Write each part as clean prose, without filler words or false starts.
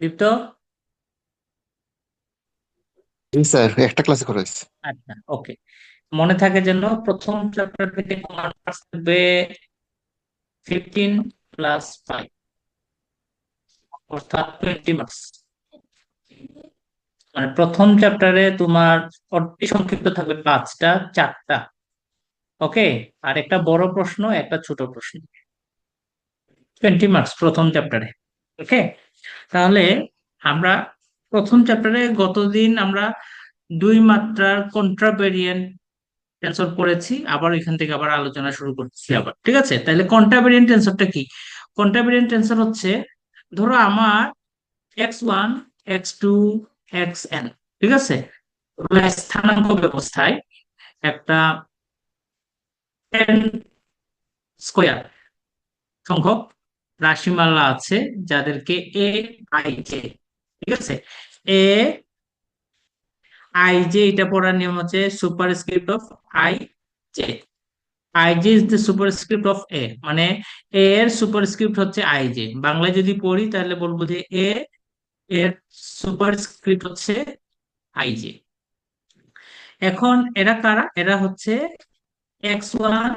দীপ্ত। জি sir, একটা ক্লাসে করাইছি। আচ্ছা, ওকে। মনে থাকে যেন প্রথম চ্যাপ্টার থেকে তোমার মার্কস থাকবে 15 + 5, অর্থাৎ 20 মার্কস। মানে প্রথম চ্যাপ্টারে তোমার অতি সংক্ষিপ্ত থাকবে পাঁচটা, চারটা। ওকে। আর একটা বড় প্রশ্ন, একটা ছোট প্রশ্ন। 20 মার্কস প্রথম চ্যাপ্টারে। ওকে। তাহলে আমরা প্রথম চ্যাপ্টারে গতদিন আমরা দুই মাত্রার কন্ট্রাভেরিয়েন্ট টেনসর পড়েছি, আবার এখান থেকে আবার আলোচনা শুরু করছি আবার, ঠিক আছে? তাহলে কন্ট্রাভেরিয়েন্ট টেনসরটা কি? কন্ট্রাভেরিয়েন্ট টেনসর হচ্ছে, ধরো আমার x1, x2, xn, ঠিক আছে? এগুলো স্থানাঙ্ক ব্যবস্থায় একটা n² সংখ্যক রাশিমালা আছে, যাদেরকে এ আই জে, ঠিক আছে? এ আই জে, এটা পড়ার নিয়ম হচ্ছে superscript of I J. I J is the superscript of A, মানে এ এর সুপারস্ক্রিপ্ট হচ্ছে আই জে। বাংলায় যদি পড়ি তাহলে বলবো যে এ এর সুপারস্ক্রিপ্ট হচ্ছে আই জে। এখন এরা কারা? এরা হচ্ছে x1,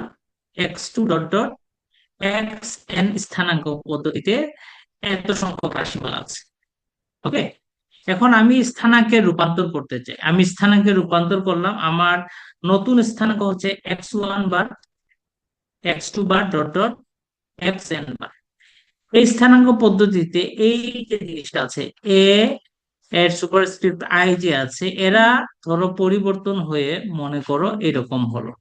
x2 dot dot x N স্থানাঙ্ক পদ্ধতিতে এত সংখ্যক রাশিমালা আছে। ওকে। এখন আমি স্থানাঙ্কে রূপান্তর করতে চাই, আমি স্থানাঙ্কে রূপান্তর করলাম। আমার নতুন স্থানাঙ্ক হচ্ছে x1 বার, x2 বার ডট ডট xn বার। এই স্থানাঙ্ক পদ্ধতিতে এই যে জিনিসটা আছে, এ এর সুপারস্ক্রিপ্ট আই যে আছে, এরা ধরো পরিবর্তন হয়ে, মনে করো এরকম হলো।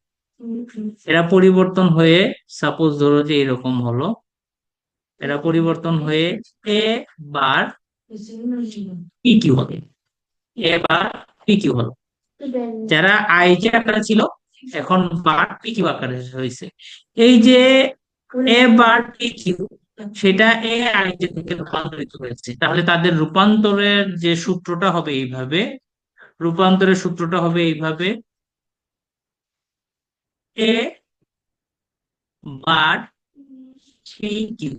এরা পরিবর্তন হয়ে, সাপোজ ধরো যে এরকম হলো। এরা পরিবর্তন হয়ে এ বার পি কিউ হবে। এ বার পি কিউ হলো। যারা আই যে আকারে ছিল, এখন বার পি কিউ আকারে হয়েছে। এই যে এ বার পি কিউ, সেটা এ আই যে থেকে রূপান্তরিত হয়েছে। তাহলে তাদের রূপান্তরের যে সূত্রটা হবে এইভাবে, রূপান্তরের সূত্রটা হবে এইভাবে: এ বার পি কিউ,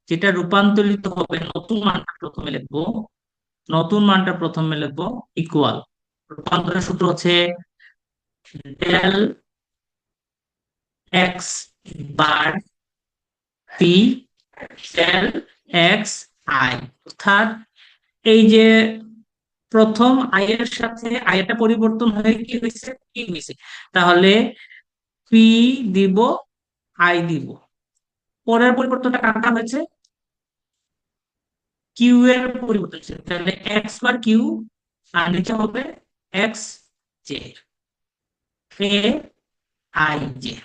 যেটা রূপান্তরিত হবে, নতুন মানটা প্রথমে লিখবো, নতুন মানটা প্রথমে লিখবো ইকুয়াল। রূপান্তরের সূত্র হচ্ছে del x bar P del x I. অর্থাৎ এই যে প্রথম আই এর সাথে আই এটা পরিবর্তন হয়ে কি হয়েছে, পি হয়েছে। তাহলে পি দিব, আই দিব। পরের পরিবর্তনটা কাটা হয়েছে, কিউ এর পরিবর্তন হয়েছে। তাহলে এক্স বার কিউ, আর নিচে হবে x j, a i J.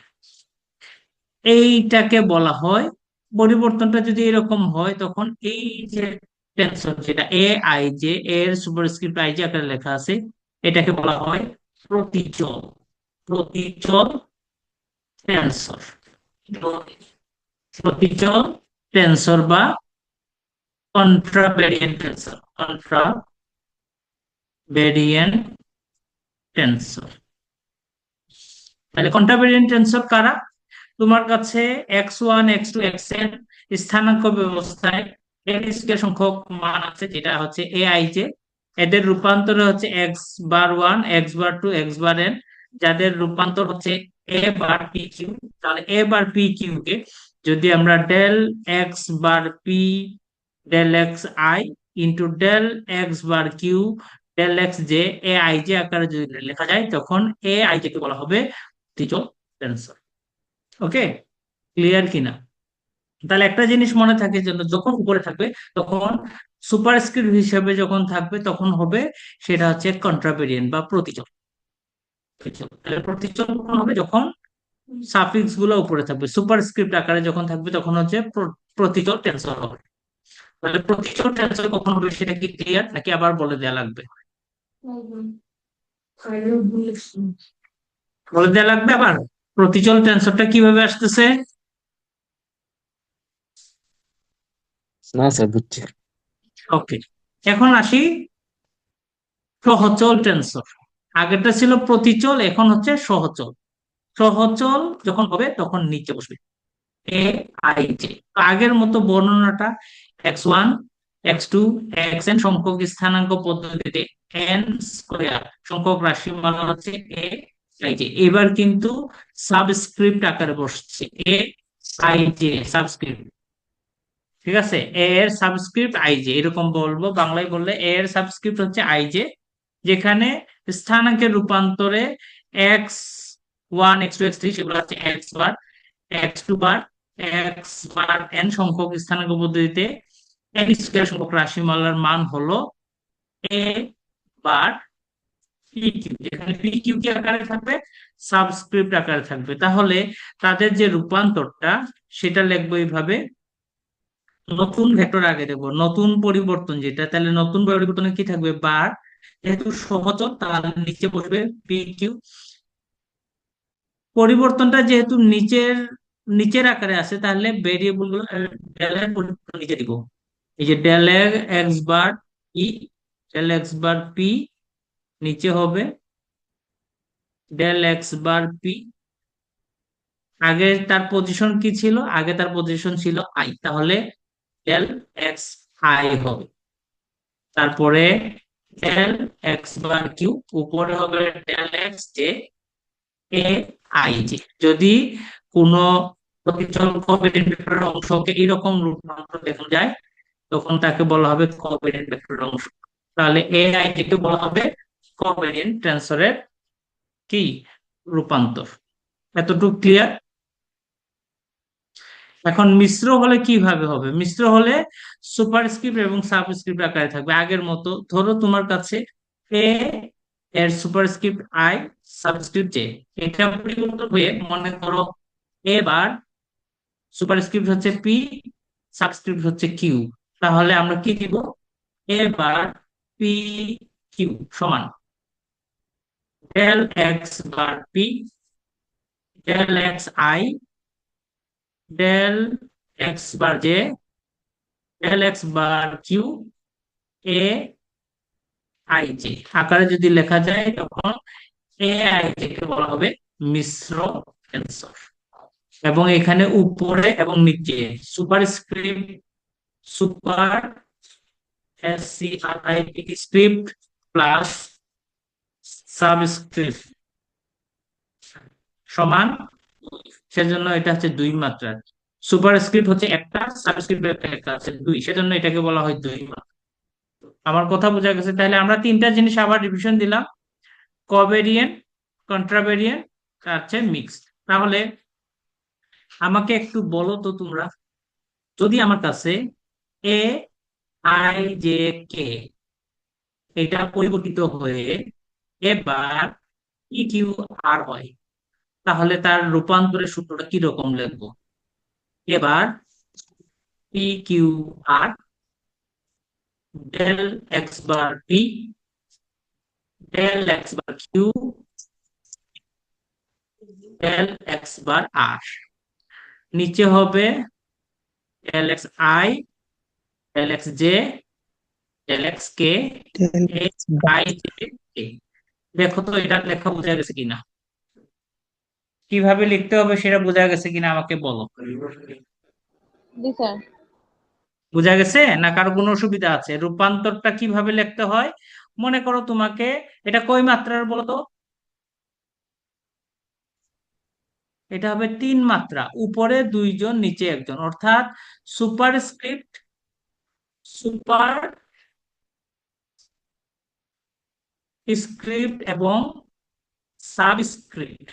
এইটাকে বলা হয়, পরিবর্তনটা যদি এরকম হয় তখন এই যে টেনসর, যেটা এ আই জে এর সুপারস্ক্রিপ্ট আই জে আকারে লেখা আছে, এটাকে বলা হয় প্রতিচল। প্রতিচল টেনসর। প্রতিচল টেনসর বা কন্ট্রাভেরিয়েন্ট টেনসর। কন্ট্রাভেরিয়েন্ট টেনসর। তাহলে কন্ট্রাভেরিয়েন্ট টেনসর কারা? তোমার কাছে x1, x2, xn স্থানাঙ্ক ব্যবস্থায় n স্কয়ার সংখ্যক মান আছে, যেটা হচ্ছে aij। এদের রূপান্তর হচ্ছে x bar one, x bar two, x bar n, যাদের রূপান্তর হচ্ছে a বার পি কিউ। তাহলে a বার পি কিউ কে যদি আমরা del x bar P del x i into del x bar q del x j a i j আকারে যদি লেখা যায়, তখন এ আই জে কে বলা হবে স্থিতিজল টেনসর। ওকে। ক্লিয়ার কিনা? তাহলে একটা জিনিস মনে থাকে, যেন যখন উপরে থাকবে তখন সুপারস্ক্রিপ্ট হিসেবে যখন থাকবে তখন হবে, সেটা হচ্ছে কন্ট্রাভেরিয়েন্ট বা প্রতিচল। তাহলে প্রতিচল কখন হবে? যখন সাফিক্স গুলো উপরে থাকবে, সুপারস্ক্রিপ্ট আকারে যখন থাকবে তখন হচ্ছে প্রতিচল টেন্সর হবে। তাহলে প্রতিচল টেন্সর কখন হবে সেটা কি ক্লিয়ার, নাকি আবার বলে দেওয়া লাগবে? বলে দেওয়া লাগবে আবার প্রতিচল টেন্সরটা কিভাবে আসতেছে? না স্যার, বুঝছি। ওকে। এখন আসি সহচল টেন্সর। আগেরটা ছিল প্রতিচল, এখন হচ্ছে সহচল। সহচল যখন হবে তখন নিচে বসবে এ আই জে। আগের মতো বর্ণনাটা x1, x2 xn সংখ্যক স্থানাঙ্ক পদ্ধতিতে n স্কয়ার সংখ্যক রাশিমালা হচ্ছে a i j। এবার কিন্তু সাবস্ক্রিপ্ট আকারে বসছে a i j সাবস্ক্রিপ্ট। ঠিক আছে, এ এর সাবস্ক্রিপ্ট আই জে এরকম বলবো, বাংলায় বললে এ এর সাবস্ক্রিপ্ট হচ্ছে আই জে, যেখানে স্থানাঙ্কের রূপান্তরে X one X two X three সেগুলো হচ্ছে x bar, X two bar, X bar N সংখ্যক স্থানাঙ্ক পদ্ধতিতে এন স্কয়ার সংখ্যক রাশিমালার মান হলো এ বার পি কিউ, যেখানে পি কিউ কি আকারে থাকবে, সাবস্ক্রিপ্ট আকারে থাকবে। তাহলে তাদের যে রূপান্তরটা সেটা লিখবো এইভাবে, নতুন ভেক্টর আগে দেবো, নতুন পরিবর্তন যেটা, তাহলে নতুন পরিবর্তনে কি থাকবে, বার, যেহেতু সহচর তার নিচে বসবে পি কিউ। পরিবর্তনটা যেহেতু নিচের নিচের আকারে আছে, তাহলে ভেরিয়েবল গুলো ডেল এর পরিবর্তন নিচে দিব। এই যে ডেল এক্স বার ই, ডেল এক্স বার পি, নিচে হবে ডেল এক্স বার পি। আগে তার পজিশন কি ছিল, আগে তার পজিশন ছিল আই, তাহলে ডেল এক্স আই হবে। তারপরে ডেল এক্স বার কিউ, উপরে হবে del x j a i j. যদি কোনো প্রতিচল কোভ্যালেন্ট ভেক্টরের অংশকে এরকম রূপান্তর দেখা যায়, তখন তাকে বলা হবে কোভ্যালেন্ট ভেক্টরের অংশ। তাহলে এ আই জে কে বলা হবে কোভ্যালেন্ট টেন্সরের কি রূপান্তর। এতটুকু ক্লিয়ার? এখন মিশ্র হলে কিভাবে হবে, মিশ্র হলে সুপারস্ক্রিপ্ট এবং সাবস্ক্রিপ্ট আকারে থাকবে আগের মতো। ধরো তোমার কাছে এ এর সুপারস্ক্রিপ্ট আই, সাবস্ক্রিপ্ট জে, এটা পরিবর্তন হয়ে মনে করো এবার সুপারস্ক্রিপ্ট হচ্ছে পি, সাবস্ক্রিপ্ট হচ্ছে কিউ। তাহলে আমরা কি দিব, এবার পি কিউ সমান del x bar P, del x i, del x bar j, del x bar q a i j আকারে যদি লেখা যায়, তখন এ আই জে কে বলা হবে মিশ্র টেন্সর। এবং এখানে উপরে এবং নিচে superscript, super s c r i p script plus subscript সমান, সেজন্য এটা হচ্ছে দুই মাত্রার। সুপারস্ক্রিপ্ট হচ্ছে একটা, সাবস্ক্রিপ্ট একটা আছে দুই, সেজন্য এটাকে বলা হয় দুই মাত্রা। আমার কথা বোঝা গেছে? তাহলে আমরা তিনটা জিনিস আবার রিভিশন দিলাম, কভেরিয়েন্ট, কন্ট্রাভেরিয়েন্ট, আছে মিক্সড। তাহলে আমাকে একটু বলো তো তোমরা, যদি আমার কাছে এ আই জে কে এটা পরিবর্তিত হয়ে এবার ই কিউ আর হয়, তাহলে তার রূপান্তরের সূত্রটা কি রকম লিখবো? এবার p q r del x bar P, del x bar q, del x bar r, নিচে হবে del x i, del x j, del x k a i J k. দেখো তো এটা লেখা বোঝা গেছে কিনা, কিভাবে লিখতে হবে সেটা বোঝা গেছে কিনা আমাকে বলো। জি স্যার। বোঝা গেছে না, কারো কোনো অসুবিধা আছে? রূপান্তরটা কিভাবে লিখতে হয়, মনে করো তোমাকে, এটা কয় মাত্রার বলো তো? এটা হবে তিন মাত্রা, উপরে দুইজন নিচে একজন, অর্থাৎ সুপারস্ক্রিপ্ট, সুপার স্ক্রিপ্ট এবং সাবস্ক্রিপ্ট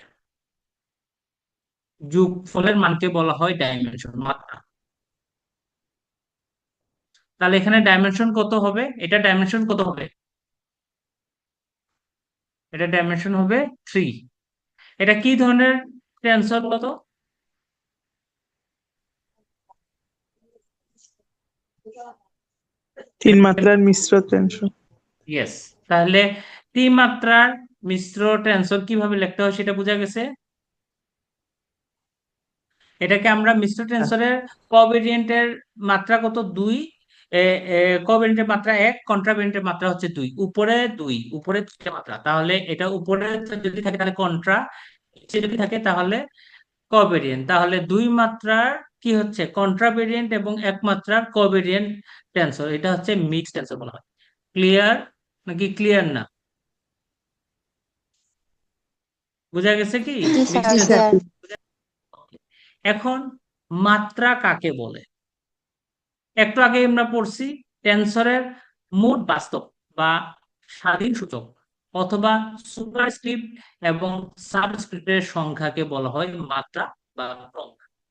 যোগফলের মানকে বলা হয় ডাইমেনশন, মাত্রা। তাহলে এখানে ডাইমেনশন কত হবে, এটা ডাইমেনশন কত হবে, এটা ডাইমেনশন হবে থ্রি। এটা কি ধরনের টেন্সর কত? তিন মাত্রার মিশ্র টেনশন। ইয়েস। তাহলে তিন মাত্রার মিশ্র টেন্সর কিভাবে লিখতে হয় সেটা বোঝা গেছে। এটাকে আমরা মিশ্র টেন্সরের কোভেরিয়েন্টের মাত্রা কত, দুই, কোভেরিয়েন্টের মাত্রা এক, কন্ট্রাভেরিয়েন্টের মাত্রা হচ্ছে দুই, উপরে দুই, উপরে তিনটে মাত্রা। তাহলে এটা উপরে যদি থাকে তাহলে কন্ট্রা, নিচে যদি থাকে তাহলে কোভেরিয়েন্ট। তাহলে দুই মাত্রার কি হচ্ছে কন্ট্রাভেরিয়েন্ট এবং একমাত্রার কোভেরিয়েন্ট টেন্সর, এটা হচ্ছে মিক্সড টেন্সর বলা হয়। ক্লিয়ার নাকি ক্লিয়ার না? বোঝা গেছে কি জি মিক্সড স্যার, জি স্যার। টেন্সর? ক্লিয়ার। এখন মাত্রা কাকে বলে? একটু আগে আমরা পড়ছি টেন্সরের মোট বাস্তব বা স্বাধীন সূচক অথবা সুপারস্ক্রিপ্ট এবং সাবস্ক্রিপ্টের সংখ্যাকে বলা হয় মাত্রা বা ক্রম।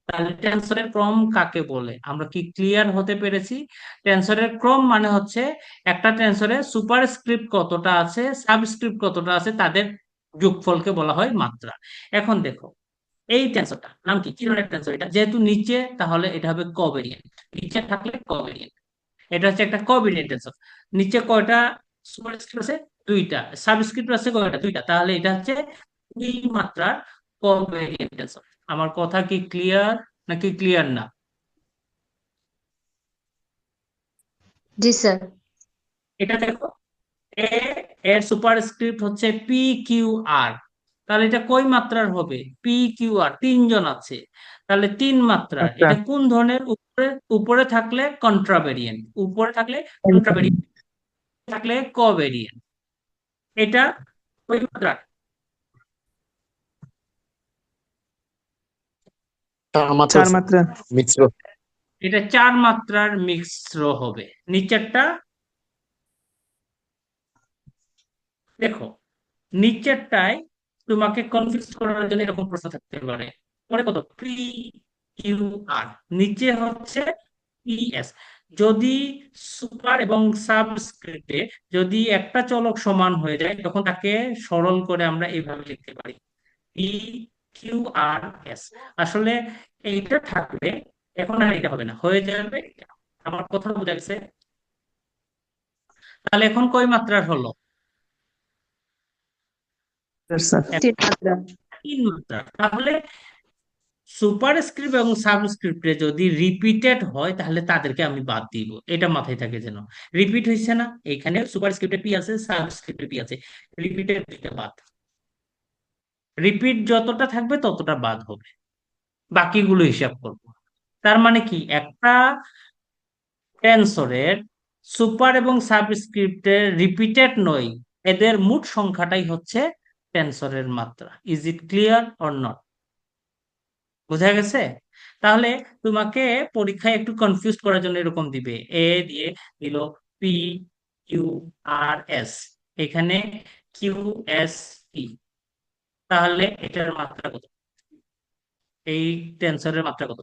তাহলে টেন্সরের ক্রম কাকে বলে? আমরা কি ক্লিয়ার হতে পেরেছি? টেন্সরের ক্রম মানে হচ্ছে একটা টেন্সরে সুপারস্ক্রিপ্ট কতটা আছে, সাবস্ক্রিপ্ট কতটা আছে, তাদের যোগফলকে বলা হয় মাত্রা। এখন দেখো এই টেন্সরটা নাম কি, কি ধরনের টেন্সর এটা? যেহেতু নিচে, তাহলে এটা হবে কভেরিয়েন্ট। নিচে থাকলে কভেরিয়েন্ট। এটা হচ্ছে একটা কভেরিয়েন্ট টেন্সর। নিচে কয়টা সুপারস্ক্রিপ্ট আছে? দুইটা। সাবস্ক্রিপ্ট আছে কয়টা? দুইটা। তাহলে এটা হচ্ছে দুই মাত্রার কভেরিয়েন্ট টেন্সর। আমার কথা কি ক্লিয়ার নাকি ক্লিয়ার না? জি স্যার। এটা দেখো, এ এর সুপারস্ক্রিপ্ট হচ্ছে পি কিউ আর। তাহলে এটা কয় মাত্রার হবে? পি কিউ আর, তিনজন আছে, তাহলে তিন মাত্রার। আচ্ছা। এটা কোন ধরনের? উপরে, উপরে থাকলে কন্ট্রাভেরিয়েন্ট, উপরে থাকলে কন্ট্রাভেরিয়েন্ট, থাকলে কোভেরিয়েন্ট। এটা কয় মাত্রার? চার মাত্রা 4 মাত্রা। মিশ্র। এটা চার মাত্রার মিশ্র হবে। নিচেরটা দেখো, নিচেরটায় তোমাকে কনফিউজ করার জন্য এরকম প্রশ্ন থাকতে পারে, পরে কত পি কিউ আর, নিচে হচ্ছে পিএস। যদি সুপার এবং সাবস্ক্রিপ্টে যদি একটা চলক সমান হয়ে যায়, তখন তাকে সরল করে আমরা এইভাবে লিখতে পারি পি কিউ আর এস। আসলে এইটা থাকলে এখন আর এটা হবে না, হয়ে যাবে এটা। আমার কথা বোঝা গেছে? তাহলে এখন কয় মাত্রার হলো? স্যার। 3 মাত্রা। তিন মাত্রা। তাহলে সুপারস্ক্রিপ্ট এবং সাবস্ক্রিপ্টে যদি রিপিটেড হয় তাহলে তাদেরকে আমি বাদ দিব, এটা মাথায় থাকে যেন। রিপিট হয়েছে না, এখানে সুপারস্ক্রিপ্টে পি আছে, সাবস্ক্রিপ্টে পি আছে, রিপিটেড দিতে বাদ। রিপিট যতটা থাকবে ততটা বাদ হবে, বাকিগুলো হিসাব করব। তার মানে কি একটা টেন্সরের সুপার এবং সাবস্ক্রিপ্টের রিপিটেড নয়, এদের মোট সংখ্যাটাই হচ্ছে টেন্সরের মাত্রা। Is it clear or not? বোঝা গেছে? তাহলে তোমাকে পরীক্ষায় একটু কনফিউজ করার জন্য এরকম দিবে, এ দিয়ে দিল পি কিউ আর এস, এখানে কিউ এস পি। তাহলে এটার মাত্রা কত? এই টেন্সরের মাত্রা কত?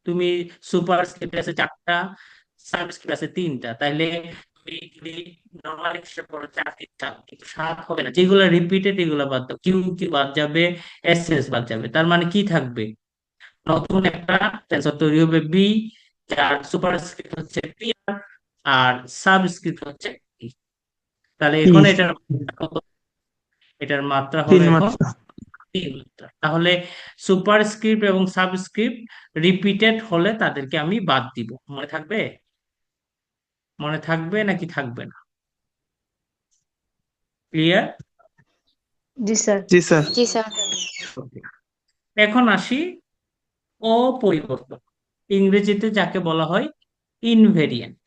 তুমি সুপার স্ক্রিপ্ট আছে চারটা, সাবস্ক্রিপ্ট আছে তিনটা, তাইলে তুমি যদি নর্মাল হিসাব করো চার তিন চার, কিন্তু সাত হবে না। যেগুলো রিপিটেড এগুলো বাদ দাও, কিউ কিউ বাদ যাবে, এস এস বাদ যাবে। তার মানে কি থাকবে? নতুন একটা টেন্সর তৈরি হবে বি, যার সুপারস্ক্রিপ্ট হচ্ছে পি আর সাবস্ক্রিপ্ট হচ্ছে ই। তাহলে এখন ই। এটার মাত্রা কত? এটার মাত্রা 3 হলো এখন মাত্রা। 3 মাত্রা। তাহলে সুপারস্ক্রিপ্ট এবং সাবস্ক্রিপ্ট রিপিটেড হলে তাদেরকে আমি বাদ দিব। মনে থাকবে? মনে থাকবে নাকি থাকবে না? ক্লিয়ার? জি স্যার। জি স্যার। জি স্যার। এখন আসি অপরিবর্তন, ইংরেজিতে যাকে বলা হয় ইনভেরিয়েন্ট।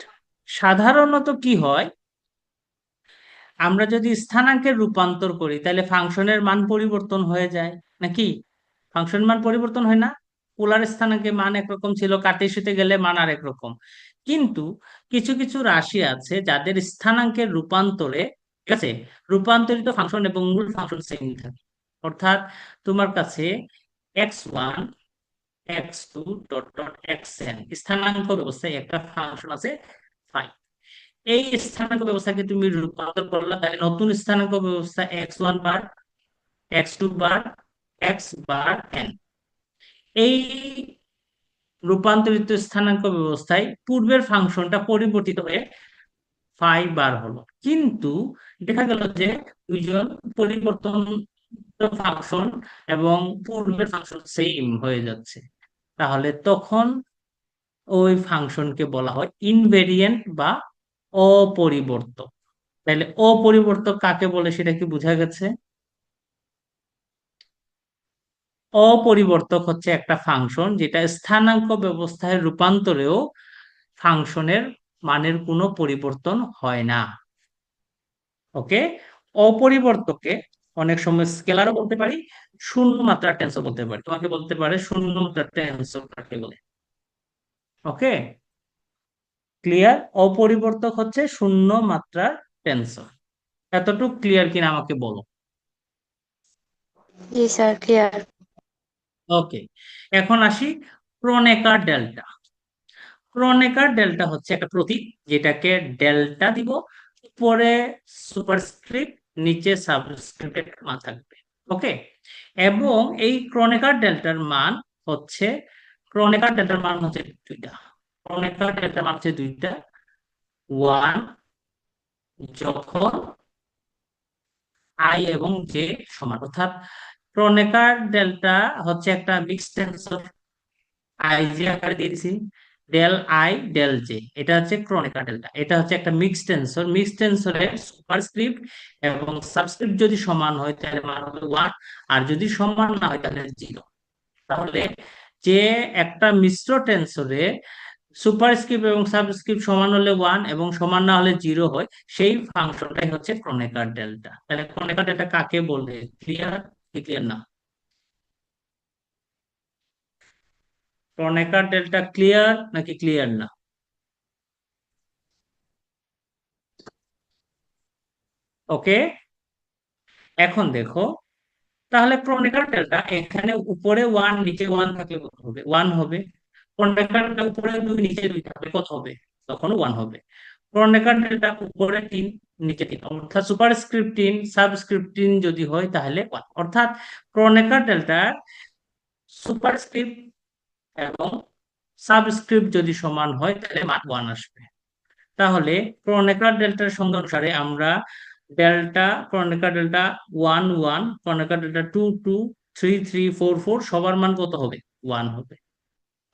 সাধারণত কি হয়, আমরা যদি স্থানাঙ্কের রূপান্তর করি তাহলে ফাংশনের মান পরিবর্তন হয়ে যায় নাকি? ফাংশন মান পরিবর্তন হয় না? পোলার স্থানাঙ্কে মান একরকম ছিল, কার্টেসিয়াতে গেলে মান আরেক রকম। কিন্তু কিছু কিছু রাশি আছে যাদের স্থানাঙ্কের রূপান্তরে, ঠিক আছে, রূপান্তরিত ফাংশন এবং মূল ফাংশন সেম থাকে। অর্থাৎ তোমার কাছে x1 x2 dot dot xn স্থানাঙ্ক ব্যবস্থায় একটা ফাংশন আছে ফাই। এই স্থানাঙ্ক ব্যবস্থাকে তুমি রূপান্তর করলা, তাহলে নতুন স্থানাঙ্ক ব্যবস্থা x1 বার, x2 বার, x বার n। এই রূপান্তরিত স্থানাঙ্ক ব্যবস্থায় পূর্বের ফাংশনটা পরিবর্তিত হয়ে ফাই বার হলো, কিন্তু দেখা গেল যে দুইজন পরিবর্তন ফাংশন এবং পূর্বের ফাংশন সেম হয়ে যাচ্ছে, তাহলে তখন ওই ফাংশনকে বলা হয় ইনভেরিয়েন্ট বা অপরিবর্তক। তাহলে অপরিবর্তক কাকে বলে সেটা কি বোঝা গেছে? অপরিবর্তক হচ্ছে একটা ফাংশন যেটা স্থানাঙ্ক ব্যবস্থায় রূপান্তরেও ফাংশনের মানের কোনো পরিবর্তন হয় না। ওকে, অপরিবর্তকে অনেক সময় স্কেলারও বলতে পারি, শূন্য মাত্রার টেন্সর বলতে পারি। তোমাকে বলতে পারে শূন্য মাত্রার টেন্সর কাকে বলে। ওকে, ক্লিয়ার? অপরিবর্তক হচ্ছে শূন্য মাত্রার টেন্সর। এতটুকু ক্লিয়ার কিনা আমাকে বলো। জি স্যার, ক্লিয়ার। ওকে, এখন আসি ক্রনেকার ডেল্টা। ক্রনেকার ডেল্টা হচ্ছে একটা প্রতীক, যেটাকে ডেল্টা দিব, উপরে সুপারস্ক্রিপ্ট, নিচে সাবস্ক্রিপ্টের মান থাকবে। ওকে, এবং এই ক্রনেকার ডেল্টার মান হচ্ছে, ক্রনেকার ডেল্টার মান হচ্ছে দুইটা। ক্রনেকার ডেল্টার মান হচ্ছে দুইটা। ওয়ান যখন আই এবং জে সমান, অর্থাৎ ক্রনেকার ডেল্টা হচ্ছে একটা মিক্সড টেন্সর। আই জে আকারে দিয়ে দিছি, ডেল আই ডেল জে, এটা হচ্ছে ক্রনিকা ডেল্টা। এটা হচ্ছে একটা মিক্সড টেন্সর। মিক্সড টেন্সরের সুপারস্ক্রিপ্ট এবং সাবস্ক্রিপ্ট যদি সমান হয় তাহলে মান হবে ওয়ান, আর যদি সমান না হয় তাহলে জিরো। তাহলে যে একটা মিশ্র টেন্সরে সুপারস্ক্রিপ্ট এবং সাবস্ক্রিপ্ট সমান হলে ওয়ান এবং সমান না হলে জিরো হয়, সেই ফাংশনটাই হচ্ছে ক্রনেকার ডেল্টা। তাহলে ক্রনেকার ডেল্টা কাকে বলে? ক্লিয়ার? ক্লিয়ার না? ক্রনেকার ডেল্টা ক্লিয়ার নাকি ক্লিয়ার না? ওকে, এখন দেখো, তাহলে ক্রনিকাল ডেল্টা এখানে উপরে ওয়ান নিচে ওয়ান থাকলে কত হবে? ওয়ান হবে। ক্রনিকাল ডেল্টা উপরে দুই নিচে দুই থাকলে কত হবে? তখন ওয়ান হবে। ক্রনিকাল ডেল্টা উপরে তিন নিচে তিন, অর্থাৎ সুপারস্ক্রিপ্ট তিন সাবস্ক্রিপ্ট তিন যদি হয় তাহলে ওয়ান। অর্থাৎ ক্রনিকাল ডেল্টা সুপারস্ক্রিপ্ট এবং সাবস্ক্রিপ্ট যদি সমান হয় তাহলে মান ওয়ান আসবে। তাহলে ক্রনিকাল ডেল্টার সংজ্ঞা অনুসারে আমরা delta, Kronecker delta one one, Kronecker delta two two, three three, four four, সবার মান কত হবে? ওয়ান হবে।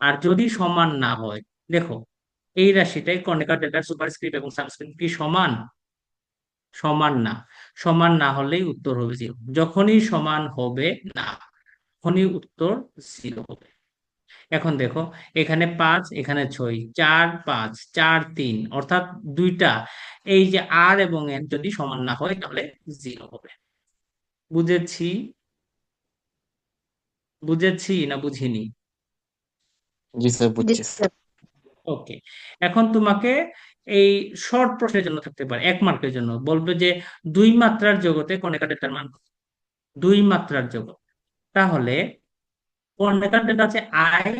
আর যদি সমান না হয়, দেখো এই রাশিটাই ক্রনিকাল ডেল্টার সুপারস্ক্রিপ্ট এবং সাবস্ক্রিপ্ট কি সমান? সমান না। সমান না হলেই উত্তর হবে জিরো। যখনই সমান হবে না, তখনই উত্তর জিরো হবে। এখন দেখো, এখানে পাঁচ, এখানে ছয়, চার পাঁচ, চার তিন, অর্থাৎ দুইটা, এই যে আর এবং এন যদি সমান না হয় তাহলে জিরো হবে। বুঝেছি? বুঝেছি না বুঝিনি? জি স্যার, জি বুঝছি। স্যার। ওকে, এখন তোমাকে এই শর্ট প্রশ্নের জন্য থাকতে পারে, এক মার্কের জন্য বলবে যে দুই মাত্রার জগতে কণিকা ডেটার মান কত? দুই মাত্রার জগৎ, তাহলে কণিকা ডেটা আছে আই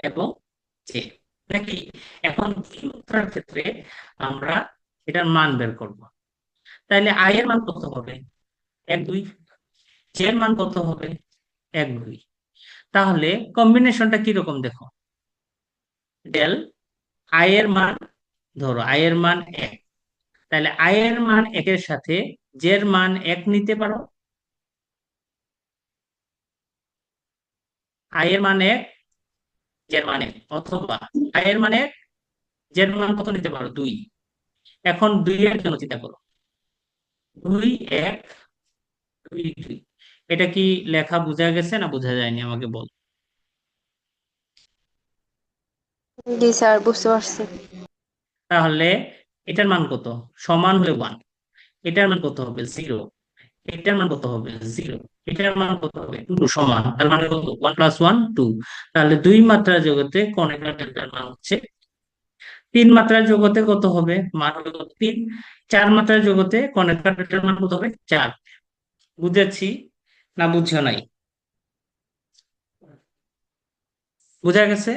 এবং জে, নাকি? এখন দুই মাত্রার ক্ষেত্রে আমরা এটার মান বের করব। তাইলে আই এর মান কত হবে? এক দুই। জে এর মান কত হবে? এক দুই। তাহলে কম্বিনেশনটা কিরকম দেখো, ডেল আই এর মান, ধরো আই এর মান এক, তাহলে আই এর মান একের সাথে জে এর মান এক নিতে পারো। আই এর মান এক, জে এর মান এক, অথবা আই এর মান এক, জে এর মান কত নিতে পারো? দুই। এখন দুই এর জন্য চিন্তা করো, দুই এক, দুই দুই। এটা কি লেখা বোঝা গেছে না বোঝা যায়নি আমাকে বল। জি স্যার, বুঝতে পারছি। তাহলে এটার মান কত? সমান হলে ওয়ান। এটার মান কত হবে? জিরো। এটার মান কত হবে? জিরো। এটার মান কত হবে? টু। সমান, তার মানে কত? One plus one two. তাহলে দুই মাত্রার জগতে কণিকা ডেল্টার মান হচ্ছে তিন মাত্রার জগতে কত হবে? মান হবে কত? তিন। চার মাত্রার জগতে কণিকা ডেল্টার মান কত হবে? চার। বুঝেছি না বুঝছো নাই? বুঝা গেছে?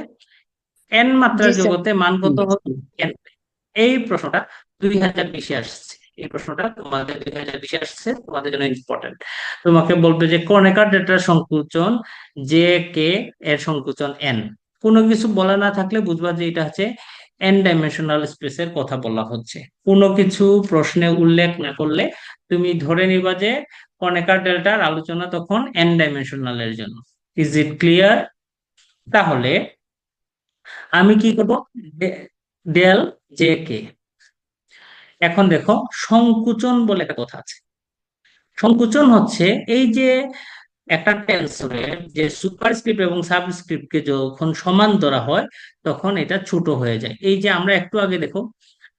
এন জি মাত্রার স্যার। জগতে মান কত হবে? n। এই প্রশ্নটা 2020-এ আসছে। এই প্রশ্নটা তোমাদের 2020-এ আসছে, তোমাদের জন্য ইম্পর্টেন্ট। তোমাকে বলবে যে কণিকার ডেটার সংকুচন জে কে, এর সংকুচন এন। কোনো কিছু বলা না থাকলে বুঝবা যে এটা হচ্ছে এন ডাইমেনশনাল স্পেসের কথা বলা হচ্ছে। কোনো কিছু প্রশ্নে উল্লেখ না করলে তুমি ধরে নিবা যে কণিকার ডেল্টার আলোচনা তখন এন ডাইমেনশনালের জন্য। Is it clear? তাহলে আমি কি করব? Del j k. এখন দেখো, সংকুচন বলে একটা কথা আছে। সংকুচন হচ্ছে এই যে একটা টেন্সরের যে সুপারস্ক্রিপ্ট এবং সাবস্ক্রিপ্টকে যখন সমান ধরা হয় তখন এটা ছোট হয়ে যায়। এই যে আমরা একটু আগে দেখো,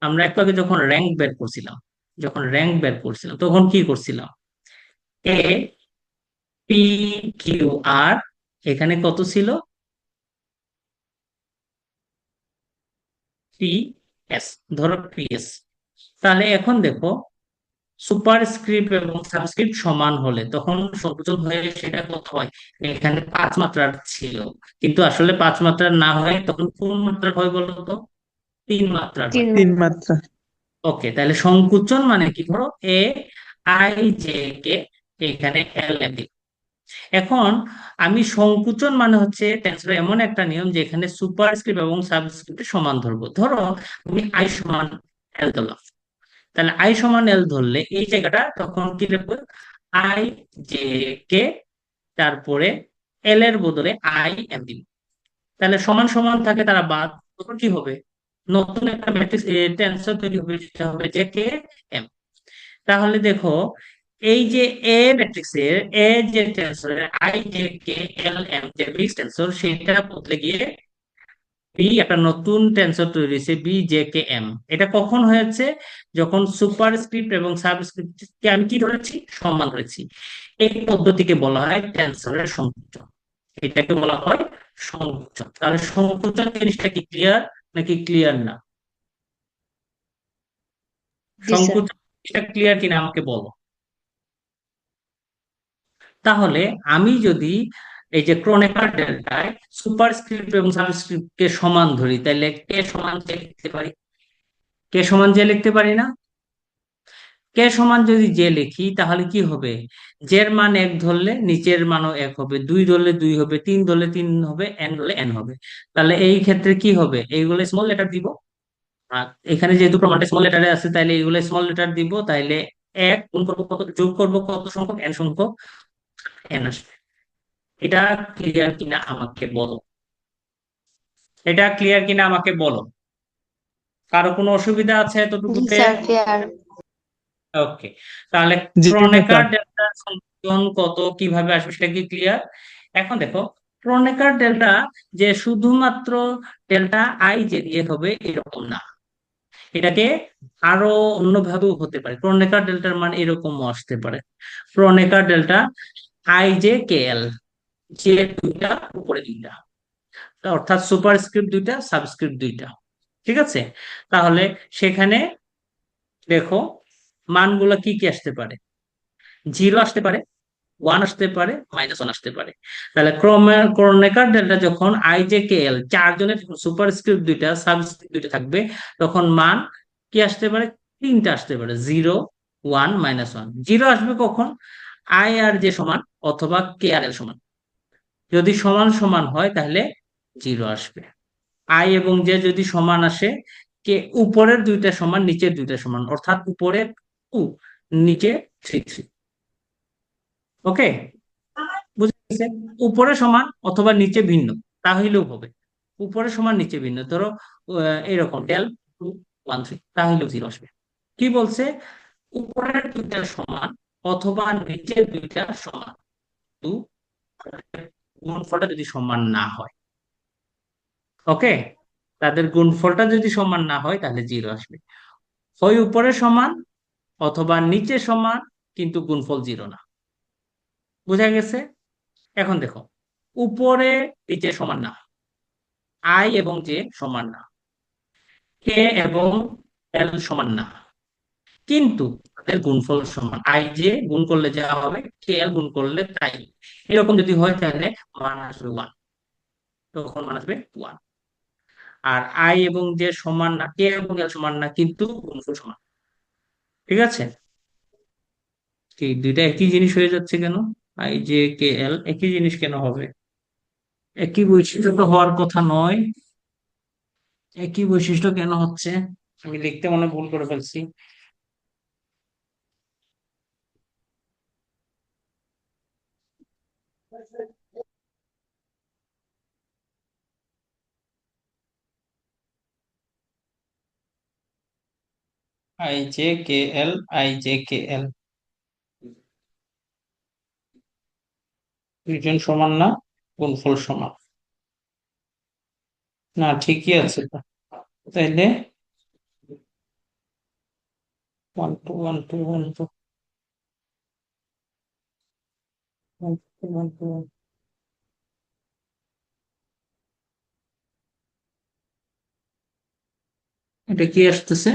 আমরা একটু আগে যখন র্যাঙ্ক বের করছিলাম তখন কি করছিলাম? এ পি কিউ আর, এখানে কত ছিল? পি এস, ধরো পি এস। তাহলে এখন দেখো, সুপারস্ক্রিপ্ট এবং সাবস্ক্রিপ্ট সমান হলে তখন সংযোজন হয়ে সেটা কত হয়? এখানে 5 মাত্রার ছিল, কিন্তু আসলে 5 মাত্রার না হয় তখন কোন মাত্রার হয় বলো তো? 3 মাত্রার হয়। তিন তিন মাত্রা। ওকে, তাহলে সংকুচন মানে কি? ধরো এ আই জে কে, এখানে এল এম। এখন আমি সংকুচন মানে হচ্ছে টেন্সরের এমন একটা নিয়ম যেখানে সুপারস্ক্রিপ্ট এবং সাবস্ক্রিপ্ট সমান ধরবো। ধরো আমি আই সমান এল ধরলাম, তাহলে আই সমান এল ধরলে এই জায়গাটা তখন কি লিখবো? আই জে কে, তারপরে এল এর বদলে আই এম দিব। তাহলে সমান সমান থাকে, তারা বাদ, তখন কি হবে? নতুন একটা ম্যাট্রিক্স টেন্সর তৈরি হবে, যেটা হবে জে কে এম। তাহলে দেখো, এই যে এ ম্যাট্রিক্সের এ যে টেন্সরের I J K L M যে বিগ টেন্সর, সেটা বদলে গিয়ে বি একটা নতুন টেন্সর তৈরি হয়েছে বি জে কে এম। এটা কখন হয়েছে? যখন সুপারস্ক্রিপ্ট এবং সাবস্ক্রিপ্টকে আমি কি ধরেছি? সমান ধরেছি। এই পদ্ধতিকে বলা হয় টেন্সরের সংকুচন। এটাকে বলা হয় সংকুচন। তাহলে সংকুচন জিনিসটা কি ক্লিয়ার নাকি ক্লিয়ার না? জি স্যার। সংকুচন জিনিসটা ক্লিয়ার কিনা আমাকে বলো। তাহলে আমি যদি এই যে ক্রোনেকার ডেল্টায় সুপারস্ক্রিপ্ট এবং সাবস্ক্রিপ্টকে সমান ধরি, তাহলে কে সমান যে লিখতে পারি, কে সমান যে লিখতে পারি না? কে সমান যদি যে লিখি তাহলে কি হবে? জের মান 1 ধরলে নিচের মানও 1 হবে, 2 ধরলে 2 হবে, 3 ধরলে 3 হবে, n ধরলে n হবে। তাহলে এই ক্ষেত্রে কি হবে? এইগুলো স্মল লেটার দিব। আর এখানে যেহেতু প্রমাণটা স্মল লেটারে আছে, তাইলে এইগুলো স্মল লেটার দিব। তাইলে 1 গুণ করবো কত, যোগ করবো কত সংখ্যক? n সংখ্যক n আসবে। এটা ক্লিয়ার কিনা আমাকে বলো। এটা ক্লিয়ার কিনা আমাকে বলো। কারো কোনো অসুবিধা আছে জি এতটুকুতে? Sir, clear. ওকে, তাহলে জি ক্রোনেকার স্যার। ডেল্টা সংযোজন কত কিভাবে আসবে সেটা কি ক্লিয়ার? এখন দেখো, ক্রোনেকার ডেল্টা যে শুধুমাত্র ডেল্টা আই যে দিয়ে হবে এরকম না, এটাকে আরো অন্যভাবেও হতে পারে। ক্রোনেকার ডেল্টার মান এরকমও আসতে পারে। ক্রোনেকার ডেল্টা আই জে কে এল, যে দুইটা উপরে দুইটা, অর্থাৎ সুপারস্ক্রিপ্ট দুইটা সাবস্ক্রিপ্ট দুইটা। ঠিক আছে? তাহলে সেখানে দেখো, মানগুলো কি কি আসতে পারে? 0 আসতে পারে, 1 আসতে পারে, -1 আসতে পারে। তাহলে ক্রোনেকার ডেল্টা যখন আই জে কে এল চারজনের সুপারস্ক্রিপ্ট দুইটা সাবস্ক্রিপ্ট দুইটা থাকবে, তখন মান কি আসতে পারে? 3টা আসতে পারে, 0, 1, -1। 0 আসবে কখন? আই আর যে সমান অথবা কে আর এল সমান। যদি সমান সমান হয় তাহলে 0 আসবে। আই এবং জে যদি সমান আসে, কে উপরের দুইটা সমান নিচের দুইটা সমান, অর্থাৎ উপরে 2, নিচে 3, 3। ওকে, বুঝে গেছে? উপরে সমান অথবা নিচে ভিন্ন, তাহলেও হবে। উপরে সমান নিচে ভিন্ন, ধরো এরকম del 2, 1, 3, তাহলেও 0 আসবে। কি বলছে? উপরের দুইটা সমান অথবা নিচের দুইটা সমান, কিন্তু গুণফলটা যদি সমান না হয়। ওকে, তাদের গুণফলটা যদি সমান না হয় তাহলে 0 আসবে। হয় উপরে সমান অথবা নিচে সমান, কিন্তু গুণফল 0 না। বুঝা গেছে? এখন দেখো, উপরে নিচে সমান না, আই এবং জে সমান না, কে এবং এল সমান না, কিন্তু তাদের গুণফল সমান। আই জে গুণ করলে যা হবে কে এল গুণ করলে তাই। এরকম যদি হয় তাহলে মান আসবে 1, তখন মান আসবে 1। আর আই এবং জে সমান না, কে এবং এল সমান না, কিন্তু গুণফল সমান। ঠিক আছে? কি দুইটা একই জিনিস হয়ে যাচ্ছে কেন? আই জে কে এল একই জিনিস কেন হবে? একই বৈশিষ্ট্য তো হওয়ার কথা নয়। একই বৈশিষ্ট্য কেন হচ্ছে? আমি লিখতে মনে হয় ভুল করে ফেলছি। I J K L, I J K L. দুইজন সমান না, গুণফল সমান না, ঠিকই আছে তো। তাইলে 1 2 1 2 1 2 1 2 1 2 এটা কি আসতেছে?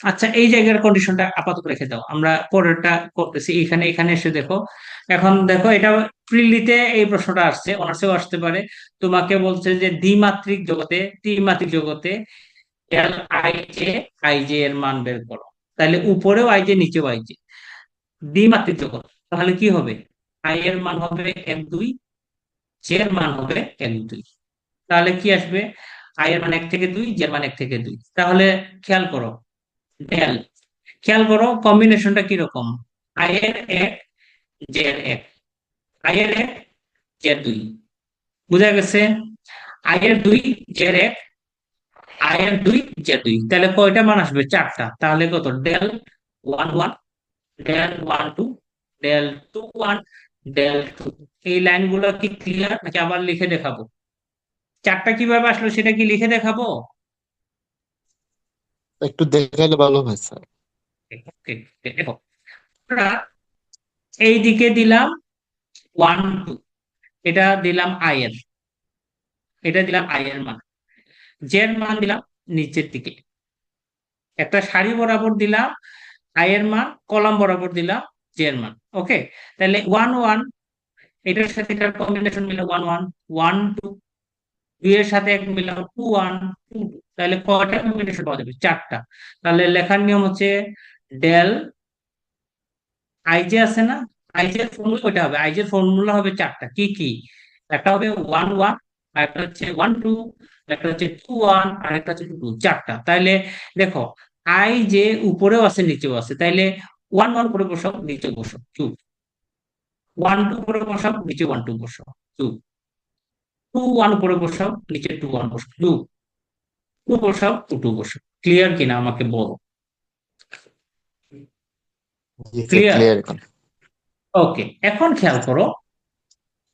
আচ্ছা, এই জায়গার কন্ডিশনটা আপাতত রেখে দাও, আমরা পরেরটা করতেছি। এখানে এখানে এসে দেখো। এখন দেখো, এটা প্রিলিতে এই প্রশ্নটা আসছে, অনার্সেও আসতে পারে। তোমাকে বলছে যে দ্বিমাত্রিক জগতে, ত্রিমাত্রিক জগতে L I J, I J এর মান বের করো। তাহলে উপরেও আই জে, নিচেও আই জে, দ্বিমাত্রিক জগৎ। তাহলে কি হবে? আই এর মান হবে 1 2, জে এর মান হবে 1 2। তাহলে কি আসবে? আই এর মান 1 থেকে 2, জে এর মান 1 থেকে 2। তাহলে খেয়াল করো, ডেল, খেয়াল করো কম্বিনেশনটা কিরকম। আই এর 1, জে এর 1, আই এর 1, জে এর 2। বুঝা গেছে? আই এর 2, জে এর 1, আই এর 2, জে এর 2। তাহলে কয়টা মান আসবে? 4টা। তাহলে কত? Del 1 1, del 1 2, del 2 1, del 2। এই লাইনগুলো কি ক্লিয়ার, নাকি আবার লিখে দেখাবো? 4টা কিভাবে আসলো সেটা কি লিখে দেখাবো? একটু দেখাইলে ভালো হয় স্যার। দেখো, আমরা এই দিকে দিলাম 1 2, এটা দিলাম আই এর, এটা দিলাম আই এর মান, জে এর মান দিলাম নিচের দিকে, একটা সারি বরাবর দিলাম আই এর মান, কলাম বরাবর দিলাম জে এর মান। ওকে, তাহলে 1 1, এটার সাথে এটার কম্বিনেশন মিলে 1 1, 1 2, 2 এর সাথে এক মিলাম 2 1 2 2। তাহলে কয়টা কম্বিনেশন পাওয়া যাবে? 4টা। তাহলে লেখার নিয়ম হচ্ছে ডেল আই জে আছে না, আই জে এর ফর্মুলা ওইটা হবে, আই জে এর ফর্মুলা হবে 4টা। কি কি? একটা হবে 1 1, আর একটা হচ্ছে 1 2, একটা হচ্ছে 2 1, আর একটা হচ্ছে 2 2। 4টা। তাইলে দেখো, আই যে উপরেও আছে নিচেও আছে, তাইলে 1 1 করে বসাও, নিচে বসো 2, 1 2 করে বসাও, নিচে 1 2 বসো 2, 2 1 করে বসাও, নিচে 2 1 বসো 2, 2 বসাও, 2 2 বসো। ক্লিয়ার কিনা আমাকে বলো? জি স্যার, ক্লিয়ার? ক্লিয়ার এখন। ওকে, এখন খেয়াল করো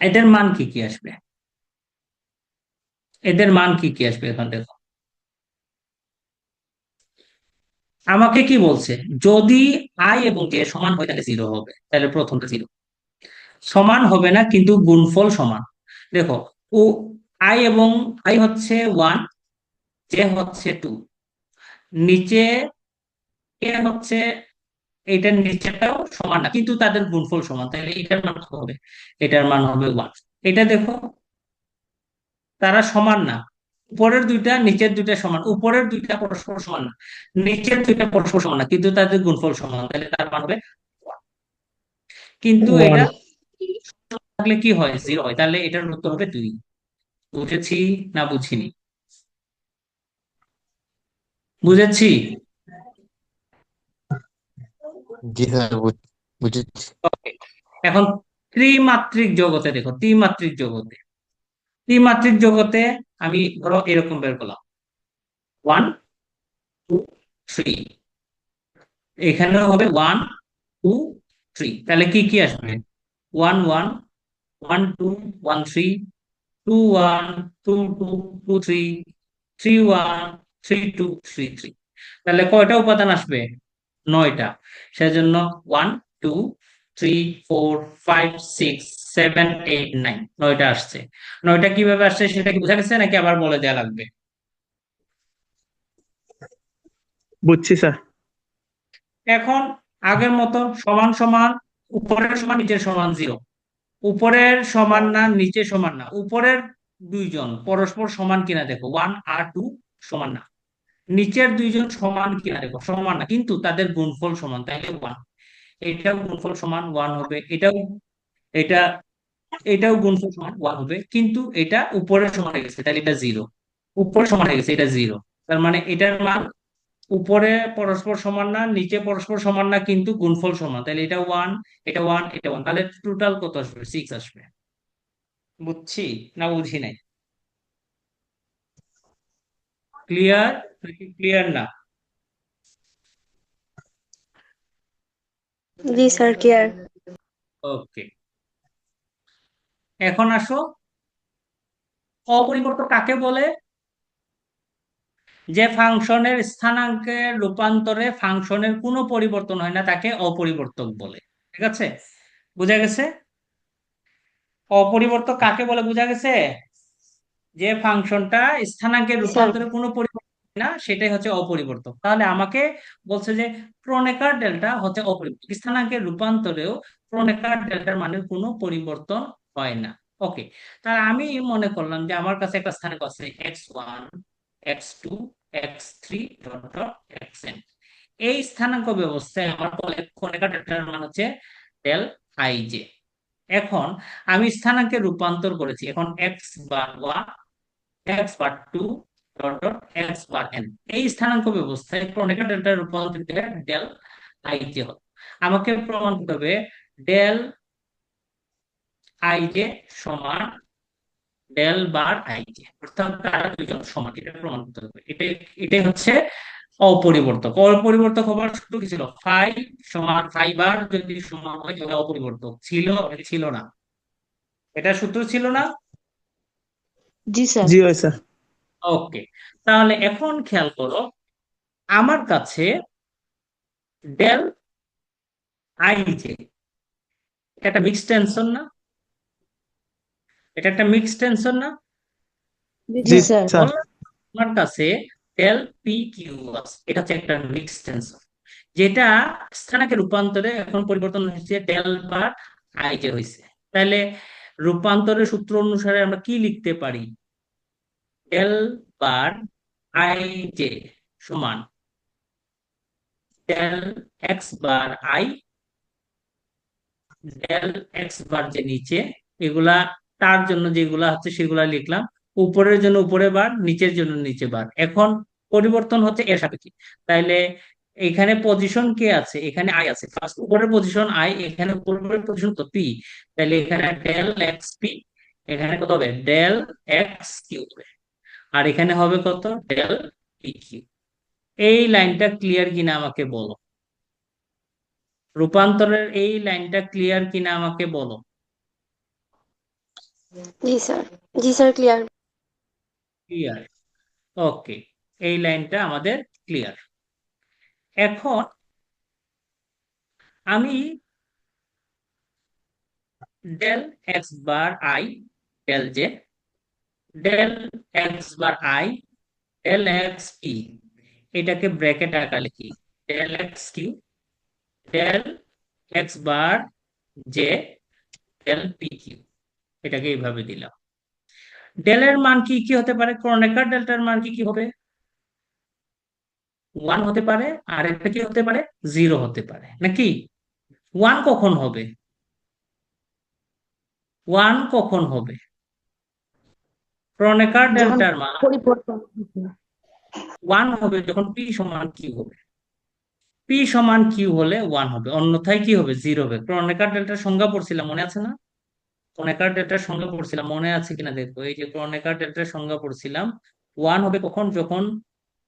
এদের মান কি কি আসবে, এদের মান কি কি আসবে এখন দেখো। আমাকে কি বলছে? যদি আই এবং জে সমান হয় তাহলে জিরো হবে, তাহলে প্রথমটা জিরো। সমান হবে না, কিন্তু গুণফল সমান। দেখো, ও আই এবং আই হচ্ছে 1, জে হচ্ছে 2, নিচে এ হচ্ছে, এটার নিচেটাও সমান না, কিন্তু তাদের গুণফল সমান, তাহলে এটার মান কত হবে? এটার মান হবে 1। এটা দেখো, তারা সমান না। উপরের দুইটা নিচের দুইটা সমান, উপরের দুইটা পরস্পর সমান না, নিচের দুইটা পরস্পর সমান না, কিন্তু তাদের গুণফল সমান, তাহলে তার মান হবে 1। কিন্তু এটা 1 থাকলে কি হয়? জিরো হয়। তাহলে এটার উত্তর হবে 2। বুঝেছি না বুঝিনি? বুঝেছি। জি স্যার, বুঝেছি। ওকে, এখন ত্রিমাত্রিক জগতে দেখো, ত্রিমাত্রিক জগতে, ত্রিমাত্রিক জগতে আমি ধরো এরকম বের করলাম 1 2 3, এখানেও হবে 1 2 3। তাহলে কি কি আসবে? 1 1, 1 2 1 3, 2 1 2 2 2 3, 3 1 3 2 3 3। তাহলে কয়টা উপাদান আসবে? 9টা। সেজন্য 1 2 3 4 5 6 7 8 9, 9টা আসছে। 9টা কিভাবে আসছে সেটা কি বোঝা গেছে, নাকি আবার বলে দেওয়া লাগবে? বুঝছি স্যার। এখন আগের মতো সমান সমান, উপরের সমান নিচের সমান 0, উপরের সমান না নিচে সমান না, উপরের দুইজন পরস্পর সমান কিনা দেখো, 1 আর 2 সমান না, নিচের দুইজন সমান কিনা দেখো, সমান না, কিন্তু তাদের গুণফল সমান, তাইলে 1। এটাও গুণফল সমান 1 হবে, এটাও, এটা, এটাও গুণফল সমান 1 হবে, কিন্তু এটা উপরের সমান হয়ে গেছে, তাহলে এটা 0। উপরে সমান হয়ে গেছে, এটা 0। তার মানে এটার মান উপরে পরস্পর সমান না, নিচে পরস্পর সমান না, কিন্তু গুণফল সমান, তাহলে এটা 1, এটা 1, এটা 1, তাহলে টোটাল কত আসবে? 6 আসবে। বুঝছি না বুঝি নাই? ক্লিয়ার নাকি ক্লিয়ার না? জি স্যার, ক্লিয়ার। ওকে। এখন আসো, অপরিবর্তক কাকে বলে? যে ফাংশনের স্থানাঙ্কের রূপান্তরে ফাংশনের কোনো পরিবর্তন হয় না তাকে অপরিবর্তক বলে। ঠিক আছে, বুঝা গেছে? অপরিবর্তক কাকে বলে বোঝা গেছে? যে ফাংশনটা স্থানাঙ্কের জি স্যার। রূপান্তরে কোনো পরিবর্তন হয় না সেটাই হচ্ছে অপরিবর্তক। তাহলে আমাকে বলছে যে ক্রোনেকার ডেল্টা হচ্ছে অপরিবর্তক, স্থানাঙ্কের রূপান্তরেও ক্রোনেকার ডেল্টার মানের কোনো পরিবর্তন হয় না। ওকে, তাহলে আমি মনে করলাম যে আমার কাছে একটা স্থানাঙ্ক আছে x1, x2, x3 dot dot xn। এই স্থানাঙ্ক ব্যবস্থায় আমার বলে ক্রোনেকার ডেল্টার মান হচ্ছে ডেল আই জে। এখন আমি স্থানাঙ্কে রূপান্তর করেছি, এখন x bar one, x bar two dot dot x bar N. এই স্থানাঙ্ক ব্যবস্থায় ক্রনিকা ডেল্টা রূপান্তরিত হয়ে ডেল আই জে হল। আমাকে প্রমাণ করতে হবে ডেল আই জে সমান ডেল বার আই জে, অর্থাৎ তারা দুইজন সমান, এটা প্রমাণ করতে হবে। এটাই হচ্ছে অপরিবর্তক। অপরিবর্তক হবার সূত্র কি ছিল? ফাই সমান ফাই বার যদি সমান হয় তাহলে অপরিবর্তক ছিল, এটা ছিল না, এটা সূত্র ছিল না। জি স্যার। জি হয় স্যার। ওকে, তাহলে এখন খেয়াল করো, আমার কাছে ডেল আই যে একটা মিক্সড টেনশন না? এটা একটা মিক্সড টেনশন না? জি জি জি স্যার। স্যার। স্যার। বললাম আমার কাছে ডেল পি কিউ আছে, এটা হচ্ছে একটা মিক্সড টেনশন, যেটা স্থানাঙ্কে রূপান্তরে এখন পরিবর্তন হয়েছে ডেল বার আই যে হয়েছে। তাহলে রূপান্তরের সূত্র অনুসারে আমরা কি লিখতে পারি? ডেল বার আই যে সমান del x bar I, del x bar যে নিচে, এগুলা তার জন্য যেগুলা হচ্ছে সেগুলা লিখলাম, উপরের জন্য উপরে বার, নিচের জন্য নিচে বার। এখন পরিবর্তন হচ্ছে এর সাপেক্ষে। তাইলে এখানে পজিশন কে আছে? এখানে আই আছে, ফার্স্ট উপরের পজিশন আই, এখানে উপরের পজিশন তো পি। তাহলে এখানে ডেল এক্স পি, এখানে কত হবে? ডেল এক্স কিউ হবে। আর এখানে হবে কত? Del p q. এই লাইনটা ক্লিয়ার কিনা আমাকে বলো। রূপান্তরের এই লাইনটা ক্লিয়ার কিনা আমাকে বলো। জি স্যার। জি স্যার, ক্লিয়ার। ক্লিয়ার, ওকে, এই লাইনটা আমাদের ক্লিয়ার। এখন আমি del x bar I del j, del x bar I del x p, এটাকে ব্র্যাকেট আকারে লিখি, del x q del x bar j del p q, এটাকে এইভাবে দিলাম। ডেলের মান কি কি হতে পারে? ক্রনেকার ডেল্টার মান কি কি হবে? ওয়ান হতে পারে, আর একটা কি হতে পারে? জিরো হতে পারে নাকি? ওয়ান কখন হবে? ওয়ান কখন হবে? ক্রনেকার যখন ডেল্টার মান পরিবর্তন হবে। ওয়ান হবে যখন পি সমান কিউ হবে। পি সমান কিউ হলে ওয়ান হবে, অন্যথায় কি হবে? জিরো হবে। ক্রনেকার ডেল্টার সংজ্ঞা পড়ছিলাম, মনে আছে না? ক্রনেকার ডেল্টার সংজ্ঞা পড়ছিলাম, মনে আছে কিনা দেখো। এই যে ক্রনেকার ডেল্টার সংজ্ঞা পড়ছিলাম, ওয়ান হবে কখন? যখন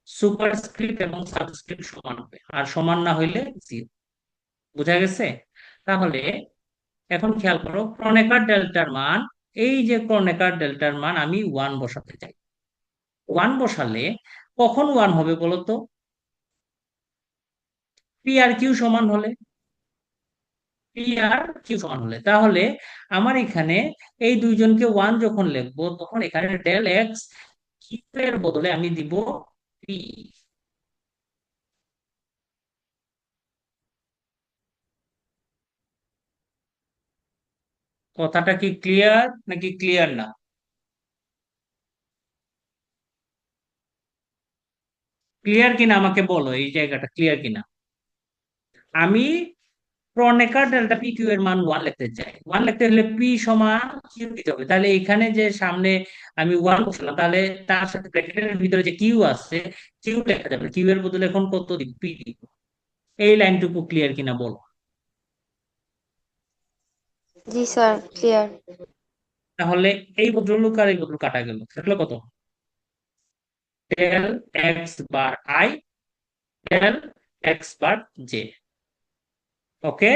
সুপারস্ক্রিপ্ট এবং সাবস্ক্রিপ্ট সমান হবে, আর সমান না হইলে জিরো। বুঝা গেছে? তাহলে এখন খেয়াল করো, ক্রনেকার ডেল্টার মান, এই যে ক্রনেকার ডেল্টার মান আমি ওয়ান বসাতে চাই। ওয়ান বসালে কখন ওয়ান হবে বলো তো? পি আর কিউ সমান হলে, পি আর কিউ সমান হলে। তাহলে আমার এখানে এই দুইজনকে ওয়ান যখন লিখবো তখন এখানে ডেল এক্স কিউ এর বদলে আমি দিব পি। কথাটা কি ক্লিয়ার নাকি ক্লিয়ার না? ক্লিয়ার কিনা আমাকে বলো, এই জায়গাটা ক্লিয়ার কিনা। আমি ক্রনেকার ডেল্টা পি কিউ এর মান ওয়ান লিখতে চাই। ওয়ান লিখতে হলে পি সমান কিউ দিতে হবে। তাহলে এখানে যে সামনে আমি ওয়ান বসালাম, তাহলে তার সাথে ব্র্যাকেটের ভিতরে যে কিউ আছে, কিউ লেখা যাবে, কিউ এর বদলে এখন কত দিব? পি দিব। এই লাইনটুকু ক্লিয়ার কিনা বলো। জি স্যার, ক্লিয়ার। তাহলে এই ভদ্রলোক আর এই ভদ্রলোক কাটা গেল, থাকলো কত? Del x bar I del x bar J. Okay,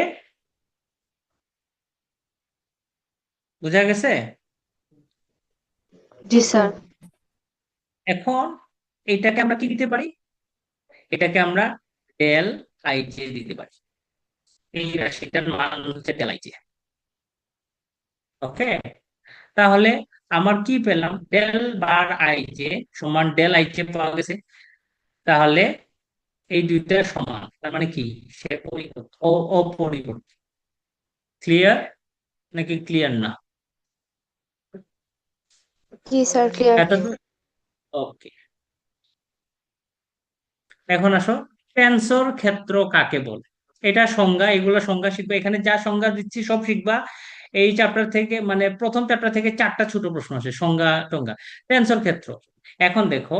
বোঝা গেছে? জি স্যার। এখন এটাকে আমরা কি দিতে পারি? এটাকে আমরা ডেল আই জে দিতে পারি। এই রাশিটার মান হচ্ছে ডেল আই জে। ওকে, তাহলে আমার কি পেলাম? ডেল বার আই জে সমান ডেল আই জে পাওয়া গেছে। তাহলে এই দুইটা সমান, তার মানে কি? সে অপরিবর্তিত। ক্লিয়ার নাকি ক্লিয়ার না? জি স্যার, ক্লিয়ার। এতদূর ওকে। এখন আসো, টেন্সর ক্ষেত্র কাকে বলে? এটা সংজ্ঞা, এগুলো সংজ্ঞা শিখবা। এখানে যা সংজ্ঞা দিচ্ছি সব শিখবা। এই চ্যাপ্টার থেকে, মানে প্রথম চ্যাপ্টার থেকে 4টা ছোট প্রশ্ন আসে, সংজ্ঞা টংজ্ঞা। টেন্সর ক্ষেত্র, এখন দেখো,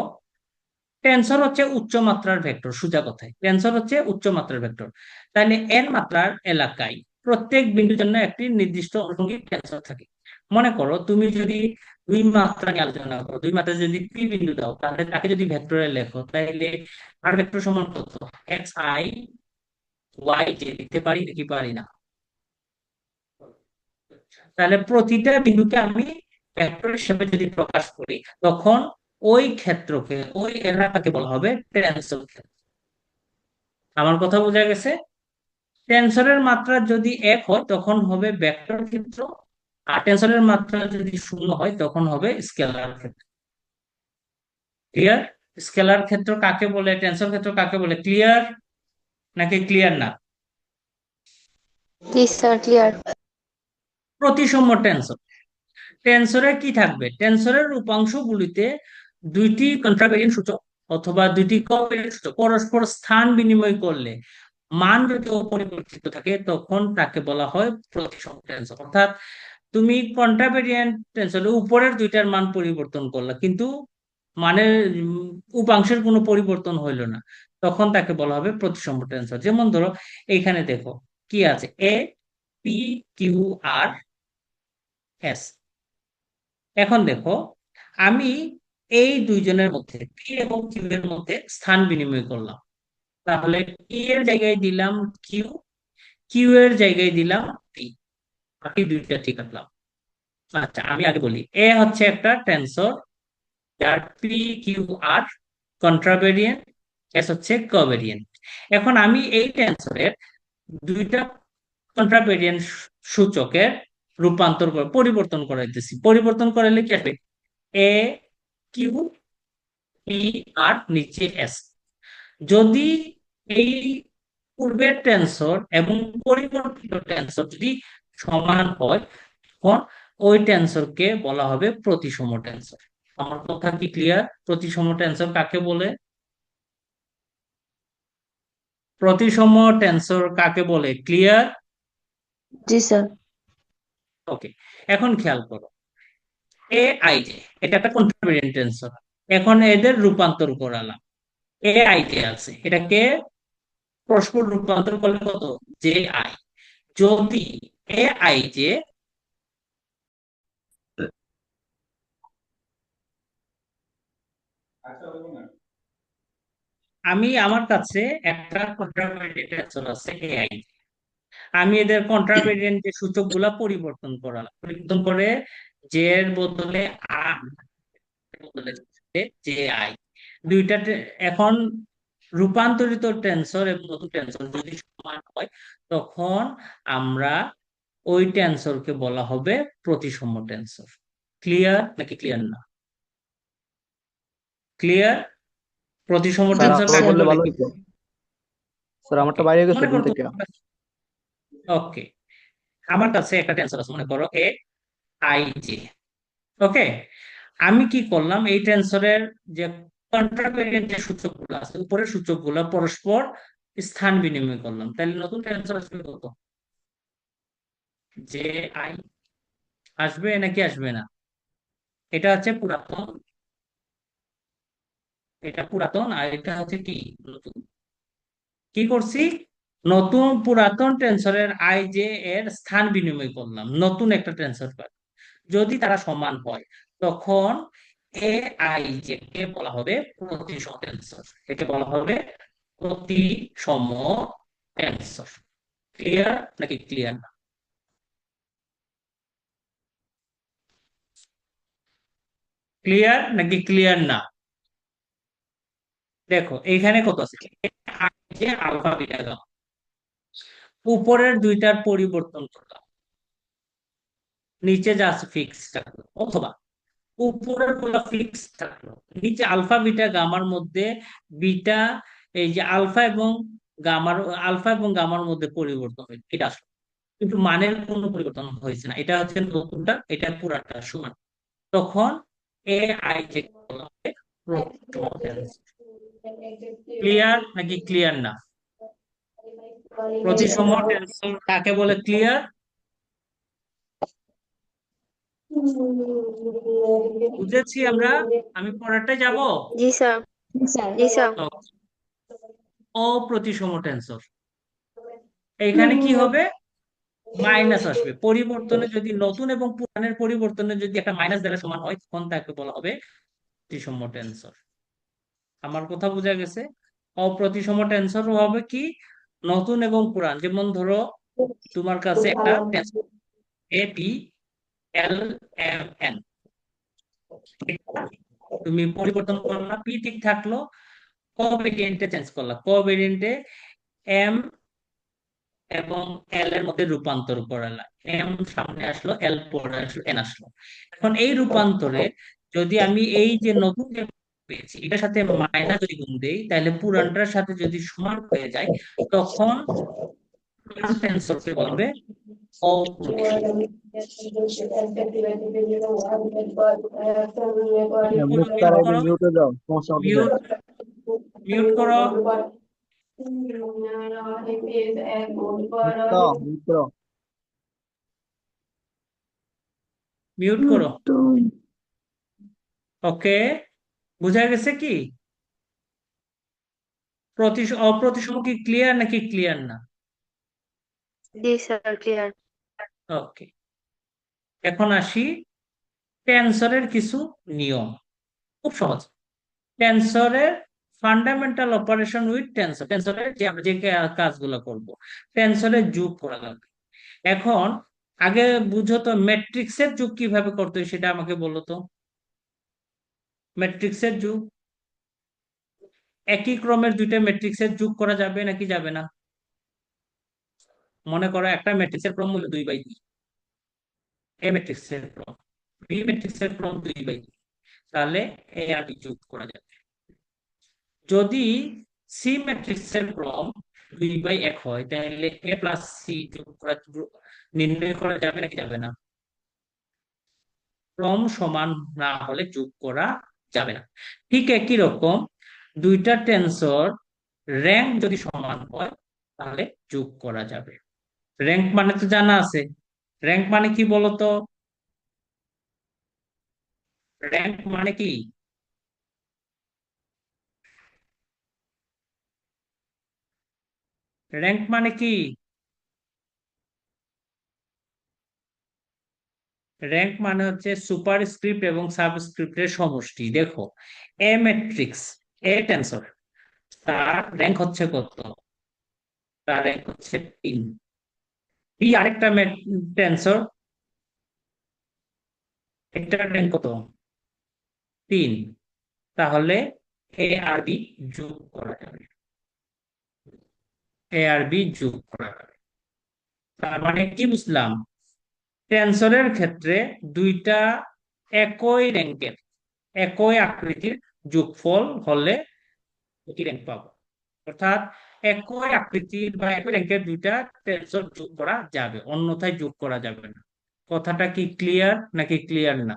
টেন্সর হচ্ছে উচ্চ মাত্রার ভেক্টর। সোজা কথায় টেন্সর হচ্ছে উচ্চ মাত্রার ভেক্টর। তাহলে এর মাত্রার এলাকায় প্রত্যেক বিন্দুর জন্য একটি নির্দিষ্ট অনুষঙ্গিক টেন্সর থাকে। মনে করো তুমি যদি 2 মাত্রা নিয়ে আলোচনা করো, 2 মাত্রা যদি পি বিন্দু দাও, তাহলে তাকে যদি ভেক্টরে লেখো, তাহলে আর ভেক্টর সমান কত? এক্স আই ওয়াই জে দিতে পারি নাকি পারি না? তাহলে প্রতিটা বিন্দুকে আমি ভেক্টর হিসেবে যদি প্রকাশ করি, তখন ওই ক্ষেত্রকে, ওই এলাকাকে বলা হবে টেন্সর ক্ষেত্র। আমার কথা বোঝা গেছে? টেন্সরের মাত্রা যদি 1 হয় তখন হবে ভেক্টর ক্ষেত্র, আর টেন্সরের মাত্রা যদি 0 হয় তখন হবে স্কেলার ক্ষেত্র। ক্লিয়ার? স্কেলার ক্ষেত্র কাকে বলে, টেন্সর ক্ষেত্র কাকে বলে? ক্লিয়ার নাকি ক্লিয়ার না? জি স্যার, ক্লিয়ার। প্রতিসম টেন্সর, টেন্সরে কি থাকবে? টেন্সরের উপাংশগুলিতে দুইটি কন্ট্রাভেরিয়েন্ট সূচক অথবা দুইটি কোভ্যারিয়েন্ট সূচক পরস্পর স্থান বিনিময় করলে মান যদি অপরিবর্তিত থাকে, তখন তাকে বলা হয় প্রতিসম টেন্সর। অর্থাৎ তুমি কন্ট্রাভেরিয়েন্ট টেন্সরে উপরের দুইটার মান পরিবর্তন করলা, কিন্তু মানের উপাংশের কোনো পরিবর্তন হইল না, তখন তাকে বলা হবে প্রতিসম টেন্সর। যেমন ধরো, এইখানে দেখো কি আছে, a p q r s. এখন দেখো, আমি এই দুইজনের মধ্যে, পি এবং কিউ এর মধ্যে স্থান বিনিময় করলাম। তাহলে পি এর জায়গায় দিলাম কিউ, কিউ এর জায়গায় দিলাম পি, বাকি দুইটা ঠিক রাখলাম। আচ্ছা, আমি আগে বলি, এ হচ্ছে একটা টেন্সর যার পি কিউ আর কন্ট্রাভেরিয়েন্ট, এস হচ্ছে কোভেরিয়েন্ট। এখন আমি এই টেন্সরের দুইটা কন্ট্রাভেরিয়েন্ট সূচকের রূপান্তর করে পরিবর্তন করাইতেছি। পরিবর্তন করাইলে কি আসবে? এ কিউ পি আর নিচে এস। যদি এই পূর্বের টেন্সর এবং পরিবর্তিত টেন্সর যদি সমান হয়, তখন ওই টেন্সরকে বলা হবে প্রতিসম টেন্সর। আমার কথা কি ক্লিয়ার? প্রতিসম টেন্সর কাকে বলে? প্রতিসম টেন্সর কাকে বলে? ক্লিয়ার? জি স্যার। ওকে, এখন খেয়াল করো, এ আই জে এটা একটা কন্ট্রাভেরিয়েন্ট টেন্সর। এখন এদের রূপান্তর করালাম। এ আই জে আছে, এটাকে পরস্পর রূপান্তর করলে কত? J I. যদি এ আই জে, আমি আমার কাছে একটা কন্ট্রাভেরিয়েন্ট টেন্সর আছে এ আই, আমি এদের কন্ট্রাভেরিয়েন্ট যে সূচকগুলা পরিবর্তন করে জে এর বদলে আ বদলে জে আই। এখন রূপান্তরিত টেন্সর এবং নতুন টেন্সর যদি সমান হয়, তখন আমরা ওই টেন্সরকে বলা হবে প্রতিসম টেন্সর। ক্লিয়ার নাকি ক্লিয়ার না? ক্লিয়ার? প্রতিসম স্যার টেন্সর জি আবার কাকে স্যার। বললে বলে? ভালো হতো। স্যার আমারটা ওকে, বাইরে গেছে মনে রুম করো থেকে। ওকে, আমার কাছে একটা টেন্সর আছে, মনে করো এ আই জে। ওকে, আমি কি করলাম, এই টেন্সরের যে কন্ট্রাভেরিয়েন্ট যে সূচকগুলো আছে, উপরের সূচকগুলো পরস্পর স্থান বিনিময় করলাম, তাহলে নতুন টেন্সর আসবে কত? J I. আসবে নাকি আসবে না? এটা হচ্ছে পুরাতন, এটা পুরাতন, আর এটা হচ্ছে কি? নতুন। কি করছি? নতুন পুরাতন টেন্সরের আই জে এর স্থান বিনিময় করলাম, নতুন একটা টেন্সর পাই। যদি তারা সমান হয়, তখন এ আই জে কে বলা হবে প্রতিসম টেন্সর। একে বলা হবে প্রতিসম টেন্সর। ক্লিয়ার নাকি ক্লিয়ার না? ক্লিয়ার নাকি ক্লিয়ার না? দেখো এইখানে কত আছে, যে আলফা বিটা গামা, উপরের দুইটার পরিবর্তন করলাম, নিচে জাস্ট ফিক্স থাকলো, অথবা উপরের গুলা ফিক্স থাকলো, নিচে আলফা বিটা গামার মধ্যে বিটা, এই যে গামার আলফা এবং গামার মধ্যে পরিবর্তন হয়েছে, এটা আসলো, কিন্তু মানের কোনো পরিবর্তন হয়েছে না, এটা হচ্ছে নতুনটা, এটা পুরাটা সমান, তখন এ আই যে বলা হবে প্রথম টেন্স। ক্লিয়ার নাকি ক্লিয়ার না? জি প্রতিসম স্যার টেন্সর কাকে বলে? ক্লিয়ার? বুঝেছি আমরা? আমি পরেরটা যাব। জি স্যার জি স্যার অপ্রতিসম টেন্সর, এখানে কি হবে? মাইনাস আসবে, পরিবর্তনে যদি নতুন এবং পুরানের পরিবর্তনে যদি একটা মাইনাস দ্বারা সমান হয়, তখন তাকে বলা হবে প্রতিসম টেন্সর। আমার কথা বোঝা গেছে? অপ্রতিসম টেন্সর হবে কি, নতুন এবং পুরান, যেমন ধরো তোমার কাছে একটা tensor a p l m n, তুমি পরিবর্তন করলা, পি ঠিক থাকলো, ক ভেরিয়েন্টে চেঞ্জ করলা, ক ভেরিয়েন্টে এম এবং এল এর মধ্যে রূপান্তর করালা, এম সামনে আসলো, এল পরে আসলো, এন আসলো। এখন এই রূপান্তরে যদি আমি এই যে নতুন যে পেয়েছি এটার সাথে মাইনাস যদি গুণ দেই, তাহলে পুরানটার সাথে যদি সমান হয়ে যায়, তখন পুরান টেন্সরকে বলবে অপ্রতিসম। মুখ মিউট তারা করো, মিউটে যাও, সমস্যা হতে যায়। মিউট মিউট করো, মিউট করো। মিউট করো। ওকে, বুঝা গেছে কি? অপ্রতিসম কি ক্লিয়ার নাকি ক্লিয়ার না? জি স্যার ক্লিয়ার ওকে, এখন আসি টেন্সরের কিছু নিয়ম, খুব সহজ। টেন্সরের ফান্ডামেন্টাল অপারেশন উইথ টেন্সর, টেন্সরের যে আমরা যে কাজগুলো করব, টেন্সরের যোগ করা লাগবে। এখন আগে বুঝো তো, ম্যাট্রিক্সের যোগ কিভাবে করতে হয় সেটা আমাকে বলো তো। ম্যাট্রিক্সের যোগ, একই ক্রমের দুইটা ম্যাট্রিক্সের যোগ করা যাবে নাকি যাবে না? মনে করো একটা ম্যাট্রিক্সের ক্রম হলো 2/2, এ ম্যাট্রিক্সের ক্রম, বি ম্যাট্রিক্সের ক্রম 2/2, তাহলে এ আর বি যোগ করা যাবে। যদি সি ম্যাট্রিক্সের ক্রম 2/1 হয়, তাহলে এ প্লাস সি যোগ করা নির্ণয় করা যাবে নাকি যাবে না? ক্রম সমান না হলে যোগ করা যাবে না। ঠিক একই রকম দুইটা টেন্সর র্যাঙ্ক যদি সমান হয়, তাহলে যোগ করা যাবে। র্যাঙ্ক মানে তো জানা আছে, র্যাঙ্ক মানে কি বলতো? র্যাঙ্ক মানে কি? র্যাঙ্ক মানে কি? র্যাঙ্ক মানে হচ্ছে সুপারস্ক্রিপ্ট এবং সাবস্ক্রিপ্টের সমষ্টি। দেখো, এ ম্যাট্রিক্স, এ টেন্সর, তার র্যাঙ্ক হচ্ছে কত? তার র্যাঙ্ক হচ্ছে 3। বি আরেকটা টেন্সর, এটার র্যাঙ্ক কত? 3। তাহলে এ আর বি যোগ করা যাবে, এ আর বি যোগ করা যাবে। তার মানে কি বুঝলাম? টেন্সরের ক্ষেত্রে দুইটা একই র্যাঙ্কের, একই আকৃতির যোগফল হলে একই র্যাঙ্ক পাবো। অর্থাৎ একই আকৃতির বা একই র্যাঙ্কের দুইটা টেন্সর যোগ করা যাবে, অন্যথায় যোগ করা যাবে না। কথাটা কি ক্লিয়ার নাকি ক্লিয়ার না?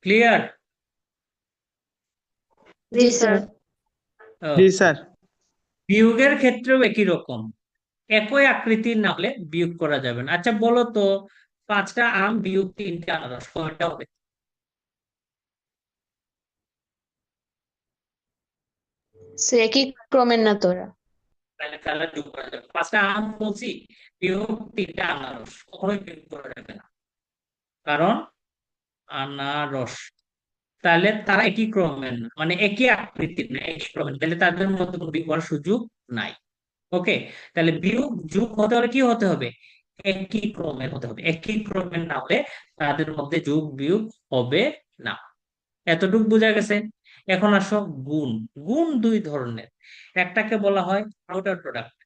ক্লিয়ার? জি স্যার জি স্যার। বিয়োগের ক্ষেত্রেও একই রকম, একই আকৃতির না হলে বিয়োগ করা যাবে না। আচ্ছা বলো তো, 5টা আম বিয়োগ 3টে আনারস কয়টা হবে? স্যার একই ক্রমের না তোরা তাহলে তাহলে যোগ করা যাবে। 5টা আম বলছি, বিয়োগ 3টে আনারস, কখনোই বিয়োগ করা যাবে না, কারণ আনারস, তাহলে তারা একই ক্রমের না, মানে একই আকৃতির না, একই ক্রমের, তাহলে তাদের মধ্যে কোনো বিয়োগ করার সুযোগ নাই। ওকে, তাহলে বিয়োগ যোগ হতে হলে কি হতে হবে? একই ক্রমের হতে হবে, একই ক্রমের না হলে তাদের মধ্যে যোগ বিয়োগ হবে না। এতটুকু বোঝা গেছে? এখন আসো গুণ। গুণ দুই ধরনের, একটাকে বলা হয় আউটার প্রোডাক্ট,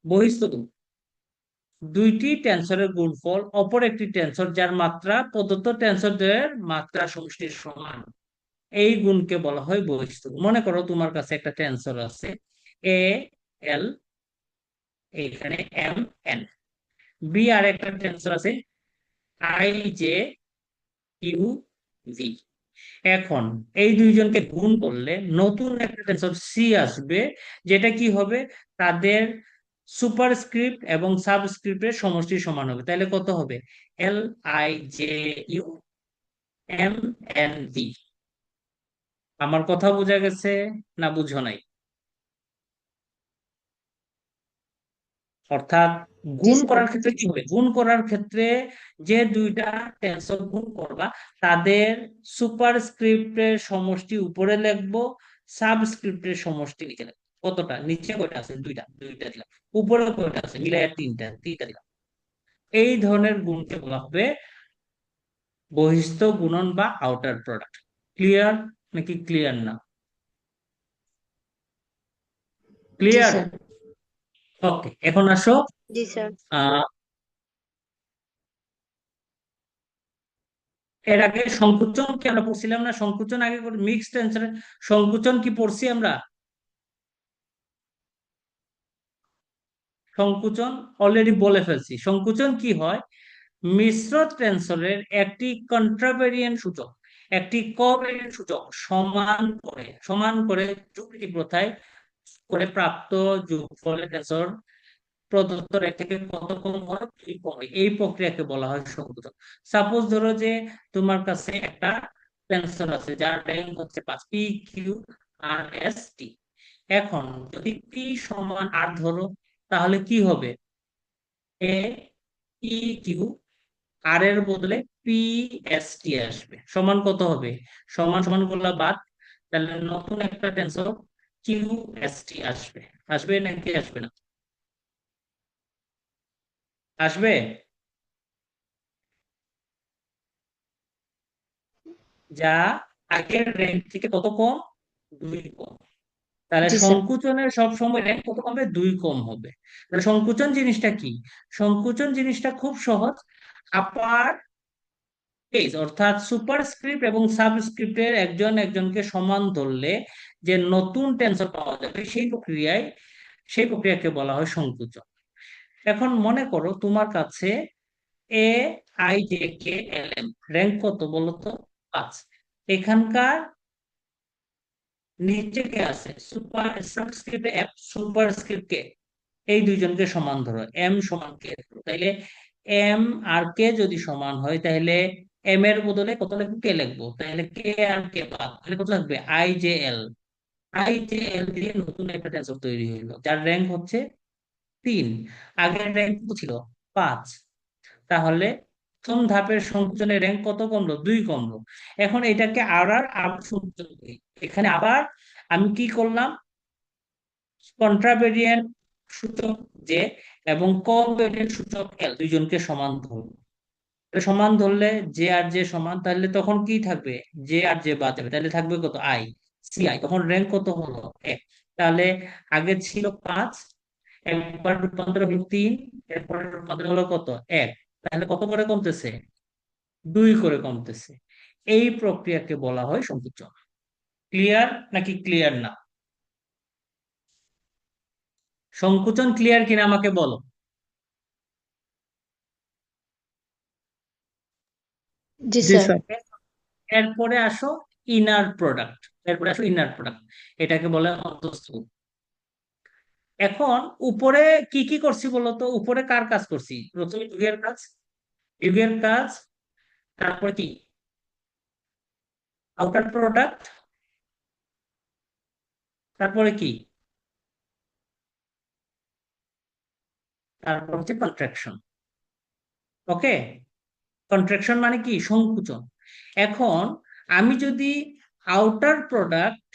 বহিঃস্থ গুণ। দুইটি টেন্সরের গুণফল অপর একটি টেন্সর যার মাত্রা প্রদত্ত টেন্সরদের মাত্রা সমষ্টির সমান, এই গুণকে বলা হয় বহিঃস্থ গুণ। মনে করো তোমার কাছে একটা টেন্সর আছে এ এল, এখানে এম এন। বি আর একটা টেন্সর আছে আই জে ইউ ভি। এখন এই দুইজনকে গুণ করলে নতুন একটা টেন্সর সি আসবে, যেটা কি হবে, তাদের সুপারস্ক্রিপ্ট এবং সাবস্ক্রিপ্টের সমষ্টির সমান হবে। তাহলে কত হবে? L I j u m n v. আমার কথা বোঝা গেছে না বুঝো নাই? অর্থাৎ জি গুণ স্যার। করার ক্ষেত্রে কি হবে, গুণ করার ক্ষেত্রে যে দুইটা টেন্সর গুণ করবা তাদের সুপারস্ক্রিপ্টের সমষ্টি উপরে লিখবো, সাবস্ক্রিপ্টের সমষ্টি নিচে লিখবো। কতটা নিচে কয়টা আছে? দুইটা, দুইটা দিলাম। উপরে কয়টা আছে? মিলাইয়া তিনটা, তিনটা দিলাম। এই ধরনের গুণকে বলা হবে বহিঃস্থ গুণন বা আউটার প্রোডাক্ট। ক্লিয়ার নাকি ক্লিয়ার না? জি ক্লিয়ার? স্যার। ওকে, এখন আসো জি স্যার। আহ এর আগে সংকুচন কি আমরা পড়ছিলাম না? সংকুচন আগে মিক্সড টেন্সরে সংকুচন কি পড়ছি আমরা? সংকুচন অলরেডি বলে ফেলছি। সংকুচন কি হয়? মিশ্র টেন্সরের একটি কন্ট্রাভেরিয়েন্ট সূচক একটি কোভ্যারিয়েন্ট সূচক সমান করে যুক্তি প্রথায় করে প্রাপ্ত যোগফলের টেন্সর প্রদত্ত রেট থেকে কত কম হয় কি কম হয়, এই প্রক্রিয়াকে বলা হয় সংকুচন। সাপোজ ধরো যে তোমার কাছে একটা টেন্সর আছে যার র্যাঙ্ক হচ্ছে 5, P q r S T. এখন যদি পি সমান আর ধরো, তাহলে কি হবে? এ পি কিউ আর এর বদলে পি এস টি আসবে, সমান কত হবে? সমান সমান গুলা বাদ, তাহলে নতুন একটা টেন্সর কিউ এস টি আসবে। আসবে নাকি আসবে না? আসবে। যা আগের র্যাঙ্ক থেকে কত কম? 2 কম। তাহলে জি স্যার। সংকুচনের সব সময় র্যাঙ্ক কত কমবে? 2 কম হবে। তাহলে সংকুচন জিনিসটা কি? সংকুচন জিনিসটা খুব সহজ। আপার কেস অর্থাৎ সুপারস্ক্রিপ্ট এবং সাবস্ক্রিপ্টের একজন একজনকে সমান ধরলে যে নতুন টেন্সর পাওয়া যাবে সেই প্রক্রিয়াকে বলা হয় সংকুচন। এখন মনে করো তোমার কাছে a i J K L m rank কত বলো তো? 5। এখানকার নিচে কে আছে? Super subscript f, superscript k. এই দুইজনকে সমান ধরো, এম সমান কে। তাইলে এম আর কে যদি সমান হয়, তাহলে এম এর বদলে কত লিখবো? কে লিখবো। তাহলে কে আর কে বাদ, তাহলে কত লাগবে? I j L. I j এল দিয়ে নতুন একটা টেন্সর তৈরি হইলো যার র্যাঙ্ক হচ্ছে 3। আগের র্যাঙ্ক কত ছিল? 5। তাহলে প্রথম ধাপের সংযোজনের র্যাঙ্ক কত কমলো? 2 কমলো। এখন এটাকে আবার সংযোজন করি। এখানে আবার আমি কি করলাম? কন্ট্রাভেরিয়েন্ট সূচক জে এবং কোভ্যারিয়েন্ট সূচক এল দুইজনকে সমান ধরবো। সমান ধরলে জে আর জে সমান, তাহলে তখন কি থাকবে? জে আর জে বাদ যাবে, তাহলে থাকবে কত? I c i. তখন র্যাঙ্ক কত হলো? 1। তাহলে আগে ছিল 5, একবার রূপান্তর হলো 3, এরপরে রূপান্তর হলো কত? 1। তাহলে কত করে কমতেছে? 2 করে কমতেছে। এই প্রক্রিয়াকে বলা হয় সংকুচন। ক্লিয়ার নাকি ক্লিয়ার না? সংকুচন ক্লিয়ার কিনা আমাকে বলো। জি জি স্যার। স্যার। এরপরে আসো ইনার প্রোডাক্ট। এরপরে আসো ইনার প্রোডাক্ট, এটাকে বলে অন্তঃস্থ। এখন উপরে কি কি করছি বলতো? উপরে কার কাজ করছি? প্রথমে যুগের কাজ, যুগের কাজ, তারপরে কি? আউটার প্রোডাক্ট, তারপরে কি? তারপর হচ্ছে কন্ট্রাকশন। ওকে, কন্ট্রাকশন মানে কি? সংকুচন। এখন আমি যদি আউটার প্রোডাক্ট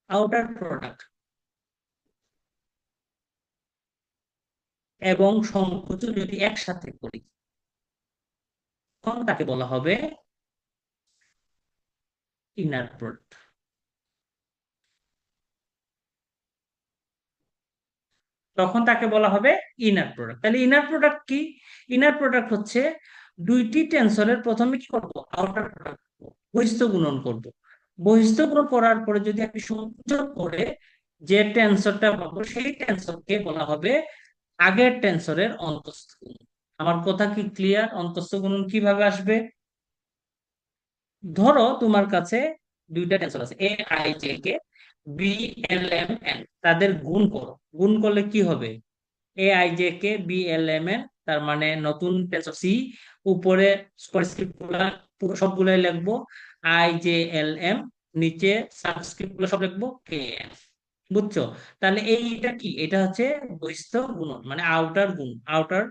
আউটার প্রোডাক্ট এবং সংকোচন যদি একসাথে করি তখন তাকে বলা হবে ইনার প্রোডাক্ট। তখন তাকে বলা হবে ইনার প্রোডাক্ট। তাহলে ইনার প্রোডাক্ট কি? ইনার প্রোডাক্ট হচ্ছে দুইটি টেন্সরের প্রথমে কি করব, আউটার প্রোডাক্ট, বহিঃস্থ গুণন করব। বহিঃস্থ গুণন করার পরে যদি আমি সংযোগ করে যে টেন্সরটা পাবো সেই টেন্সরকে বলা হবে আগের টেন্সরের অন্তঃস্থ গুণন। আমার কথা কি ক্লিয়ার? অন্তঃস্থ গুণন কিভাবে আসবে? ধরো তোমার কাছে দুইটা টেন্সর আছে, a i J k, b l m n, তাদের গুণ করো। গুণ করলে কি হবে? A i J k b l m n, তার মানে নতুন টেন্সর সি, উপরে সুপারস্ক্রিপ্ট গুলা পুরো সবগুলাই লিখবো আই জে এল এম, নিচে সাবস্ক্রিপ্ট গুলো সব লিখবো কে এন। বুঝছো? তাহলে এইটা কি? এটা হচ্ছে বহিঃস্থ গুণন, মানে আউটার গুণ, আউটার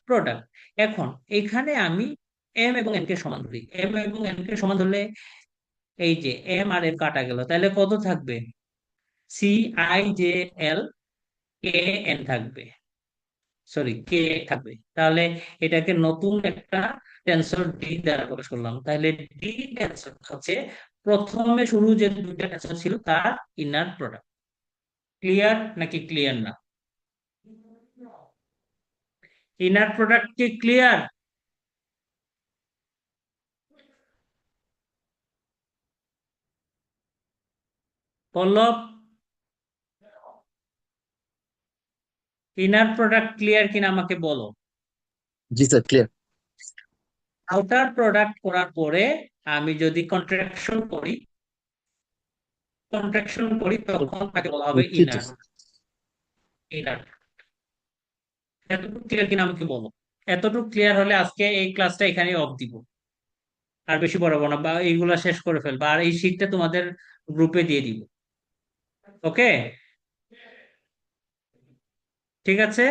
প্রোডাক্ট। এখন এখানে আমি এম এবং এন কে সমান ধরি। এম এবং এন কে সমান ধরলে এই যে এম আর এম কাটা গেল, তাহলে কত থাকবে? C i j l k n থাকবে, সরি কে থাকবে। তাহলে এটাকে নতুন একটা টেন্সর ডি দ্বারা প্রকাশ করলাম। তাহলে ডি টেন্সর হচ্ছে প্রথমে শুরু যে দুইটা টেন্সর ছিল তার ইনার প্রোডাক্ট। ক্লিয়ার নাকি ক্লিয়ার না? ইনার প্রোডাক্ট কি ক্লিয়ার? পল্লব, ইনার প্রোডাক্ট ক্লিয়ার কিনা আমাকে বলো। জি স্যার, ক্লিয়ার। আউটার প্রোডাক্ট করার পরে আমি যদি কন্ট্রাকশন করি তখন তাকে বলা হবে বুঝছি তো ইনার। স্যার। ইনার এতটুকু ক্লিয়ার কিনা আমাকে বলো। এতটুকু ক্লিয়ার হলে আজকে এই ক্লাসটা এখানেই অফ দিব, আর বেশি বাড়াবো না, বা এইগুলা শেষ করে ফেলবো, আর এই শীটটা তোমাদের গ্রুপে দিয়ে দিব। ওকে, ঠিক আছে।